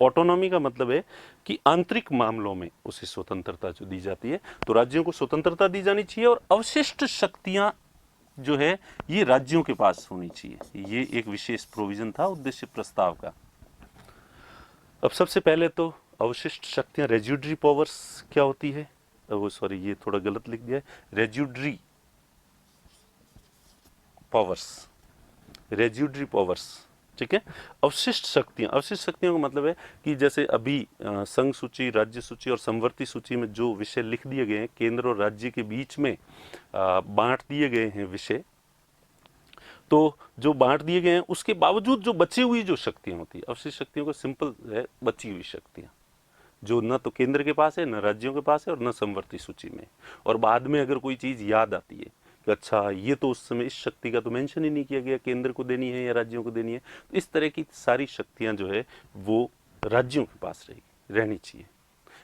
ऑटोनॉमी का मतलब है कि आंतरिक मामलों में उसे स्वतंत्रता जो दी जाती है, तो राज्यों को स्वतंत्रता दी जानी चाहिए और अवशिष्ट शक्तियां जो है ये राज्यों के पास होनी चाहिए। ये एक विशेष प्रोविजन था उद्देश्य प्रस्ताव का। अब सबसे पहले तो अवशिष्ट शक्तियां, रेजिड्यूरी पावर्स क्या होती है, वो सॉरी ये थोड़ा गलत लिख दिया है, रेजिड्यूरी पावर्स, रेजिड्यूरी पावर्स, ठीक है। अवशिष्ट शक्तियां, अवशिष्ट शक्तियों का मतलब है कि जैसे अभी संघ सूची, राज्य सूची और समवर्ती सूची में जो विषय लिख दिए गए हैं, केंद्र और राज्य के बीच में बांट दिए गए हैं विषय, तो जो बांट दिए गए हैं उसके बावजूद जो बची हुई जो शक्तियां होती है, अवशिष्ट शक्तियों को सिंपल है बची हुई शक्तियां जो न तो केंद्र के पास है, न राज्यों के पास है और न समवर्ती सूची में, और बाद में अगर कोई चीज याद आती है कि अच्छा ये तो उस समय इस शक्ति का तो मेंशन ही नहीं किया गया, केंद्र को देनी है या राज्यों को देनी है, तो इस तरह की सारी शक्तियां जो है वो राज्यों के पास रहनी चाहिए।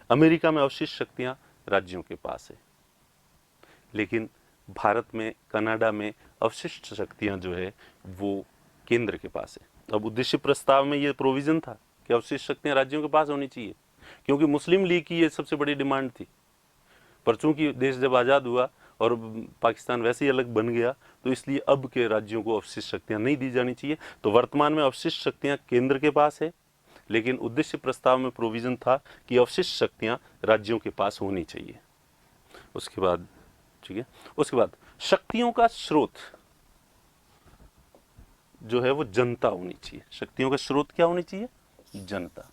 अमेरिका में अवशिष्ट शक्तियां राज्यों के पास है, लेकिन भारत में, कनाडा में अवशिष्ट शक्तियां जो है वो केंद्र के पास है। अब उद्देश्य प्रस्ताव में ये प्रोविजन था कि अवशिष्ट शक्तियां राज्यों के पास होनी चाहिए, क्योंकि मुस्लिम लीग की ये सबसे बड़ी डिमांड थी। पर चूंकि देश जब आज़ाद हुआ और पाकिस्तान वैसे ही अलग बन गया, तो इसलिए अब के राज्यों को अवशिष्ट शक्तियां नहीं दी जानी चाहिए। तो वर्तमान में अवशिष्ट शक्तियां केंद्र के पास है, लेकिन उद्देश्य प्रस्ताव में प्रोविजन था कि अवशिष्ट शक्तियां राज्यों के पास होनी चाहिए। उसके बाद ठीक है, उसके बाद शक्तियों का स्रोत जो है वो जनता होनी चाहिए। शक्तियों का स्रोत क्या होनी चाहिए? जनता,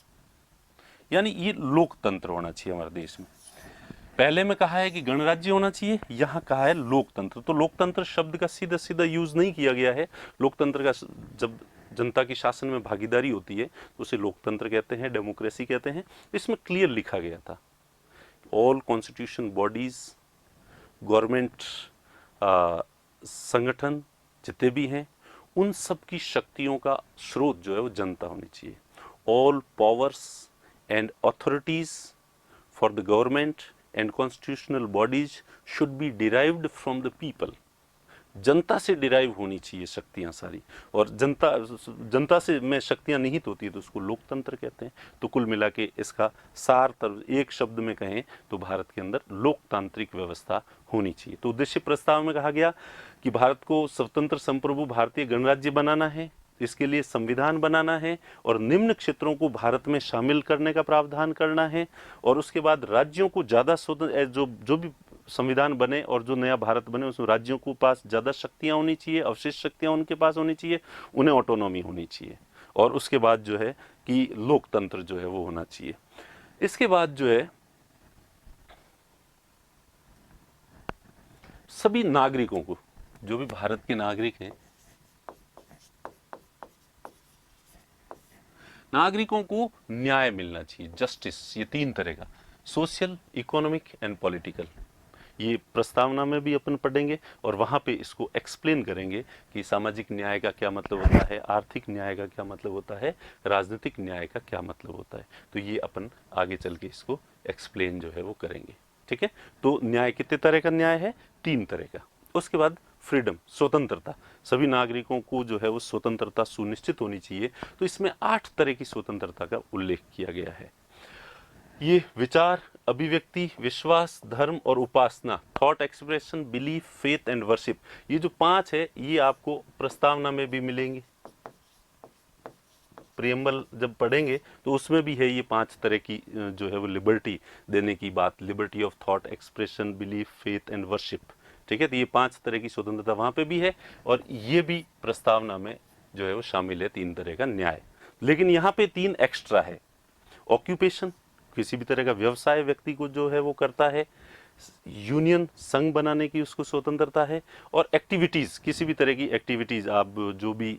यानी ये लोकतंत्र होना चाहिए हमारे देश में। पहले में कहा है कि गणराज्य होना चाहिए, यहां कहा है लोकतंत्र। तो लोकतंत्र शब्द का सीधा सीधा यूज नहीं किया गया है। लोकतंत्र का जब जनता की शासन में भागीदारी होती है तो उसे लोकतंत्र कहते हैं, डेमोक्रेसी कहते हैं। इसमें क्लियर लिखा गया था ऑल कॉन्स्टिट्यूशन बॉडीज, गवर्नमेंट संगठन जितने भी हैं, उन सब की शक्तियों का स्रोत जो है वो जनता होनी चाहिए। All powers and authorities for the government and constitutional bodies should be derived from the people. जनता से डिराइव होनी चाहिए शक्तियां सारी, और जनता से में शक्तियां निहित होती है तो उसको लोकतंत्र कहते हैं। तो कुल मिला के इसका सार एक शब्द में कहें तो भारत के अंदर लोकतांत्रिक व्यवस्था होनी चाहिए। तो उद्देश्य प्रस्ताव में कहा गया कि भारत को स्वतंत्र संप्रभु भारतीय गणराज्य बनाना है, इसके लिए संविधान बनाना है और निम्न क्षेत्रों को भारत में शामिल करने का प्रावधान करना है, और उसके बाद राज्यों को ज़्यादा स्वतंत्र जो भी संविधान बने और जो नया भारत बने उसमें राज्यों को पास ज़्यादा शक्तियाँ होनी चाहिए, अवशिष्ट शक्तियाँ उनके पास होनी चाहिए, उन्हें ऑटोनॉमी होनी चाहिए, और उसके बाद जो है कि लोकतंत्र जो है वो होना चाहिए। इसके बाद जो है सभी नागरिकों को, जो भी भारत के नागरिक हैं, नागरिकों को न्याय मिलना चाहिए, जस्टिस। ये तीन तरह का, सोशल, इकोनॉमिक एंड पॉलिटिकल। ये प्रस्तावना में भी अपन पढ़ेंगे और वहाँ पे इसको एक्सप्लेन करेंगे कि सामाजिक न्याय का क्या मतलब होता है, आर्थिक न्याय का क्या मतलब होता है, राजनीतिक न्याय का क्या मतलब होता है। तो ये अपन आगे चल के इसको एक्सप्लेन जो है वो करेंगे। ठीक है, तो न्याय कितने तरह का न्याय है? तीन तरह का। उसके बाद फ्रीडम, स्वतंत्रता, सभी नागरिकों को जो है वो स्वतंत्रता सुनिश्चित होनी चाहिए। तो इसमें 8 तरह की स्वतंत्रता का उल्लेख किया गया है। ये विचार, अभिव्यक्ति, विश्वास, धर्म और उपासना, thought expression, belief, faith and worship, ये जो 5 है ये आपको प्रस्तावना में भी मिलेंगे। प्रियम्बल जब पढ़ेंगे तो उसमें भी है ये 5 तरह की जो है वो लिबर्टी देने की बात, liberty of thought expression, belief, faith and worship. ठीक है, तो ये 5 तरह की स्वतंत्रता वहाँ पे भी है और ये भी प्रस्तावना में जो है वो शामिल है, 3 तरह का न्याय। लेकिन यहाँ पे 3 एक्स्ट्रा है। ऑक्यूपेशन, किसी भी तरह का व्यवसाय व्यक्ति को जो है वो करता है। यूनियन, संघ बनाने की उसको स्वतंत्रता है। और एक्टिविटीज़, किसी भी तरह की एक्टिविटीज़, आप जो भी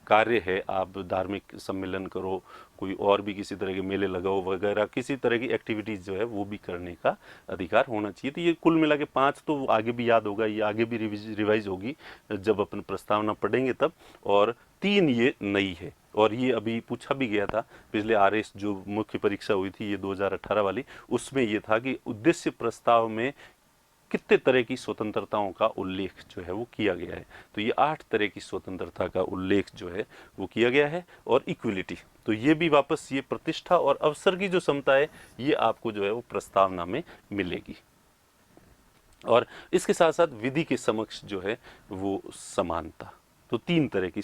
कार्य है, आप धार्मिक सम्मेलन करो, कोई और भी किसी तरह के मेले लगाओ वगैरह, किसी तरह की एक्टिविटीज़ जो है वो भी करने का अधिकार होना चाहिए। तो ये कुल मिला के 5 तो आगे भी याद होगा, ये आगे भी रिवाइज होगी जब अपन प्रस्तावना पढ़ेंगे तब। और 3 ये नई है और ये अभी पूछा भी गया था पिछले आरएस जो मुख्य परीक्षा हुई थी ये 2018 वाली, उसमें ये था कि उद्देश्य प्रस्ताव में कितने तरह की स्वतंत्रताओं का उल्लेख जो है वो किया गया है। तो ये 8 तरह की स्वतंत्रता का उल्लेख जो है वो किया गया है। और इक्विलिटी, तो ये भी वापस ये प्रतिष्ठा और अवसर की जो समता है ये आपको जो है वो प्रस्तावना में मिलेगी। और इसके साथ साथ विधि के समक्ष जो है वो समानता। तो 3 तरह की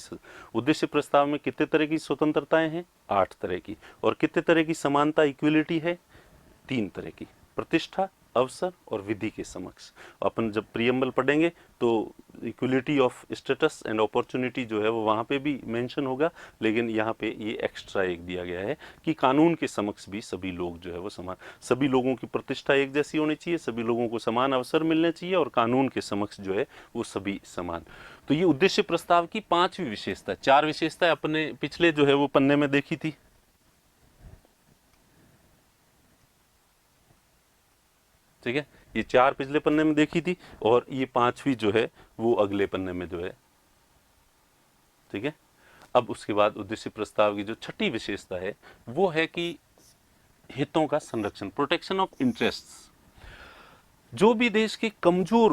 उद्देश्य प्रस्ताव में कितने तरह की स्वतंत्रताएं हैं? 8 तरह की। और कितने तरह की समानता, इक्विलिटी है? 3 तरह की, प्रतिष्ठा, अवसर और विधि के समक्ष। अपन जब प्रियम्बल पढ़ेंगे तो equality of status and opportunity जो है वो वहाँ पे भी मेंशन होगा, लेकिन यहाँ पे ये एक्स्ट्रा एक दिया गया है कि कानून के समक्ष भी सभी लोग जो है वो समान, सभी लोगों की प्रतिष्ठा एक जैसी होनी चाहिए, सभी लोगों को समान अवसर मिलने चाहिए और कानून के समक्ष जो है वो सभी समान। तो ये उद्देश्य प्रस्ताव की 5वीं विशेषता। 4 विशेषताएं अपने पिछले जो है वो पन्ने में देखी थी। ठीक है, ये 4 पिछले पन्ने में देखी थी और ये 5वीं जो है वो अगले पन्ने में जो है। ठीक है, अब उसके बाद उद्देश्य प्रस्ताव की जो 6ठी विशेषता है वो है कि हितों का संरक्षण, प्रोटेक्शन ऑफ इंटरेस्ट्स। जो भी देश के कमजोर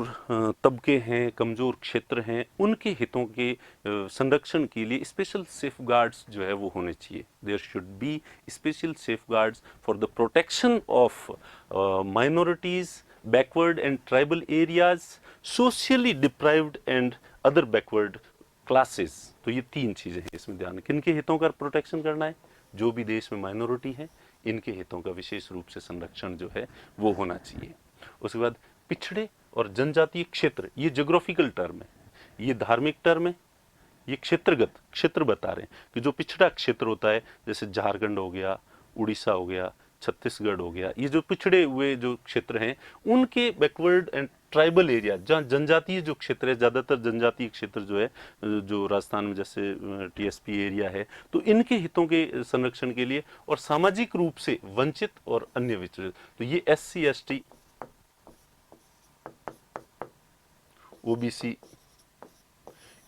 तबके हैं, कमजोर क्षेत्र हैं, उनके हितों के संरक्षण के लिए स्पेशल सेफगार्ड्स जो है वो होने चाहिए। There should be special safeguards for the protection of minorities, backward and tribal areas, socially deprived and other backward classes. तो ये 3 चीजें हैं इसमें ध्यान। किनके हितों का प्रोटेक्शन करना है? जो भी देश में माइनॉरिटी है इनके हितों का विशेष रूप से संरक्षण जो है वो होना चाहिए। उसके बाद पिछड़े और जनजातीय क्षेत्र, ये ज्योग्राफिकल टर्म है, ये धार्मिक टर्म है, ये क्षेत्रगत क्षेत्र बता रहे हैं कि जो पिछड़ा क्षेत्र होता है जैसे झारखंड हो गया, उड़ीसा हो गया, छत्तीसगढ़ हो गया, ये जो पिछड़े हुए जो क्षेत्र हैं उनके बैकवर्ड एंड ट्राइबल एरिया, जहाँ जनजातीय जो क्षेत्र है, ज़्यादातर जनजातीय क्षेत्र जो है, जो राजस्थान में जैसे टीएसपी एरिया है, तो इनके हितों के संरक्षण के लिए और सामाजिक रूप से वंचित और अन्य विचलित, तो ये SC ST OBC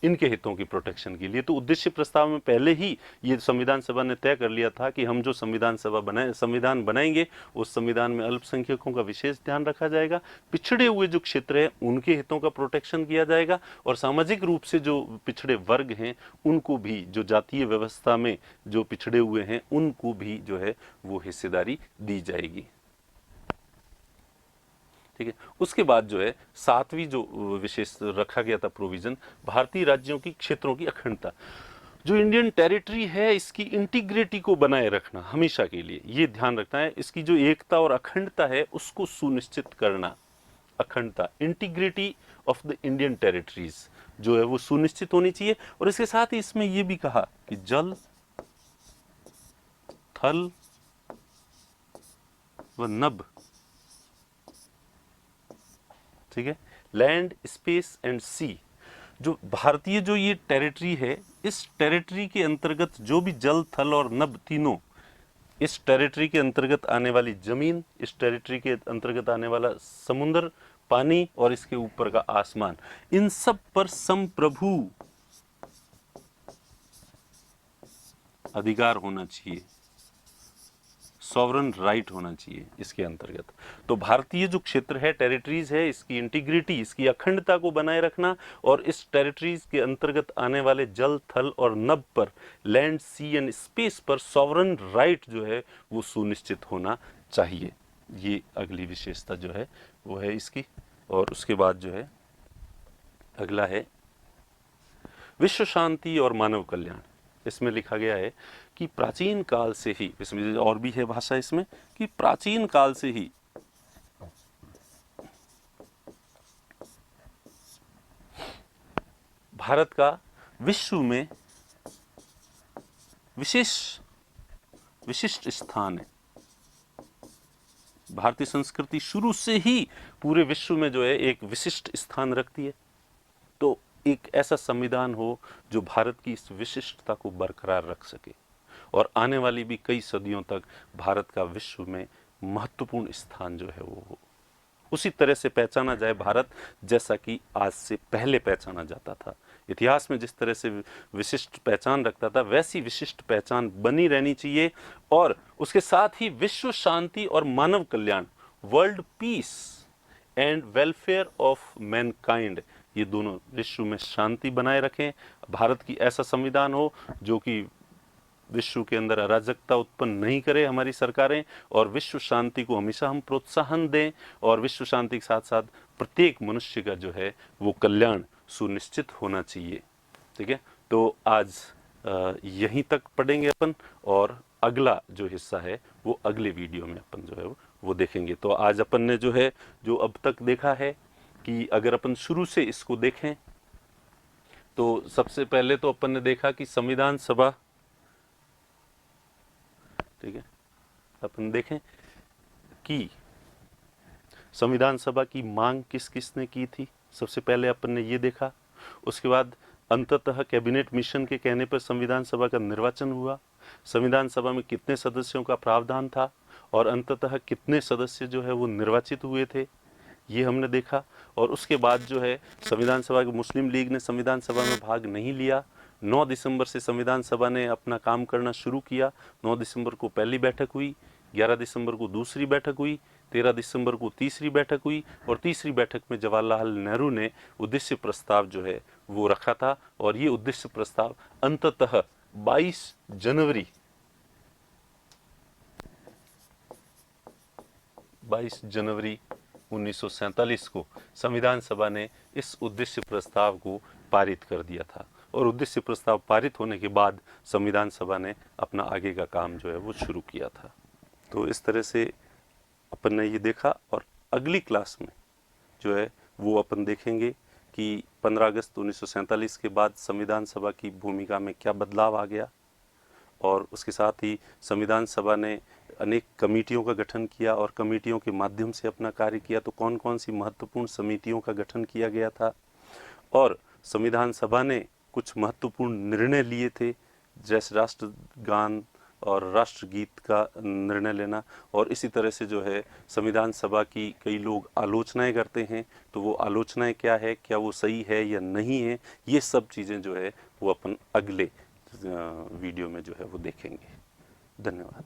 इनके हितों की प्रोटेक्शन के लिए। तो उद्देश्य प्रस्ताव में पहले ही ये संविधान सभा ने तय कर लिया था कि हम जो संविधान बनाएंगे उस संविधान में अल्पसंख्यकों का विशेष ध्यान रखा जाएगा, पिछड़े हुए जो क्षेत्र है उनके हितों का प्रोटेक्शन किया जाएगा और सामाजिक रूप से जो पिछड़े वर्ग हैं उनको भी, जो जातीय व्यवस्था में जो पिछड़े हुए हैं उनको भी जो है वो हिस्सेदारी दी जाएगी। ठीक है, उसके बाद जो है 7वीं जो विशेष रखा गया था प्रोविजन, भारतीय राज्यों की क्षेत्रों की अखंडता। जो इंडियन टेरिटरी है इसकी इंटीग्रिटी को बनाए रखना हमेशा के लिए, ये ध्यान रखना है, इसकी जो एकता और अखंडता है उसको सुनिश्चित करना। अखंडता, integrity of the Indian territories जो है वो सुनिश्चित होनी चाहिए। और इसके साथ ही इसमें ये भी कहा कि जल, थल व नभ, ठीक है, लैंड, स्पेस एंड सी, जो भारतीय जो ये टेरिटरी है, इस टेरिटरी के अंतर्गत जो भी जल, थल और नभ तीनों, इस टेरिटरी के अंतर्गत आने वाली जमीन, इस टेरिटरी के अंतर्गत आने वाला समुद्र, पानी और इसके ऊपर का आसमान, इन सब पर संप्रभु अधिकार होना चाहिए, सॉवरन राइट होना चाहिए इसके अंतर्गत। तो भारतीय जो क्षेत्र है, टेरिटरीज है, इसकी इंटीग्रिटी, इसकी अखंडता को बनाए रखना और इस टेरिटरीज के अंतर्गत आने वाले जल, थल और नभ पर, लैंड, सी एंड स्पेस पर सॉवरन राइट जो है वो सुनिश्चित होना चाहिए। ये अगली विशेषता जो है वो है इसकी। और उसके बाद जो है अगला है विश्व शांति और मानव कल्याण। इसमें लिखा गया है कि प्राचीन काल से ही, इसमें और भी है भाषा इसमें, कि प्राचीन काल से ही भारत का विश्व में विशिष्ट स्थान है। भारतीय संस्कृति शुरू से ही पूरे विश्व में जो है एक विशिष्ट स्थान रखती है। तो एक ऐसा संविधान हो जो भारत की इस विशिष्टता को बरकरार रख सके और आने वाली भी कई सदियों तक भारत का विश्व में महत्वपूर्ण स्थान जो है वो हो, उसी तरह से पहचाना जाए भारत जैसा कि आज से पहले पहचाना जाता था। इतिहास में जिस तरह से विशिष्ट पहचान रखता था, वैसी विशिष्ट पहचान बनी रहनी चाहिए। और उसके साथ ही विश्व शांति और मानव कल्याण, world peace and welfare of mankind, ये दोनों विश्व में शांति बनाए रखें। भारत की ऐसा संविधान हो जो कि विश्व के अंदर अराजकता उत्पन्न नहीं करे हमारी सरकारें, और विश्व शांति को हमेशा हम प्रोत्साहन दें, और विश्व शांति के साथ साथ प्रत्येक मनुष्य का जो है वो कल्याण सुनिश्चित होना चाहिए। ठीक है, तो आज यहीं तक पढ़ेंगे अपन, और अगला जो हिस्सा है वो अगले वीडियो में अपन जो है वो देखेंगे। तो आज अपन ने जो है जो अब तक देखा है कि अगर अपन शुरू से इसको देखें तो सबसे पहले तो अपन ने देखा कि संविधान सभा, ठीक है, अपन देखें कि संविधान सभा की मांग किस किस ने की थी। सबसे पहले अपन ने ये देखा। उसके बाद अंततः कैबिनेट मिशन के कहने पर संविधान सभा का निर्वाचन हुआ। संविधान सभा में कितने सदस्यों का प्रावधान था और अंततः कितने सदस्य जो है वो निर्वाचित हुए थे, ये हमने देखा। और उसके बाद जो है संविधान सभा की मुस्लिम लीग ने संविधान सभा में भाग नहीं लिया। 9 दिसंबर से संविधान सभा ने अपना काम करना शुरू किया। 9 दिसंबर को पहली बैठक हुई, 11 दिसंबर को दूसरी बैठक हुई, 13 दिसंबर को तीसरी बैठक हुई, और तीसरी बैठक में जवाहरलाल नेहरू ने उद्देश्य प्रस्ताव जो है वो रखा था। और ये उद्देश्य प्रस्ताव अंततः 22 जनवरी 1947 को संविधान सभा ने इस उद्देश्य प्रस्ताव को पारित कर दिया था। और उद्देश्य प्रस्ताव पारित होने के बाद संविधान सभा ने अपना आगे का काम जो है वो शुरू किया था। तो इस तरह से अपन ने ये देखा। और अगली क्लास में जो है वो अपन देखेंगे कि 15 अगस्त 1947 के बाद संविधान सभा की भूमिका में क्या बदलाव आ गया, और उसके साथ ही संविधान सभा ने अनेक कमेटियों का गठन किया और कमेटियों के माध्यम से अपना कार्य किया। तो कौन कौन सी महत्वपूर्ण समितियों का गठन किया गया था, और संविधान सभा ने कुछ महत्वपूर्ण निर्णय लिए थे, जैसे राष्ट्रगान और राष्ट्रगीत का निर्णय लेना। और इसी तरह से जो है संविधान सभा की कई लोग आलोचनाएं करते हैं, तो वो आलोचनाएं क्या है, क्या वो सही है या नहीं है, ये सब चीज़ें जो है वो अपन अगले वीडियो में जो है वो देखेंगे। धन्यवाद।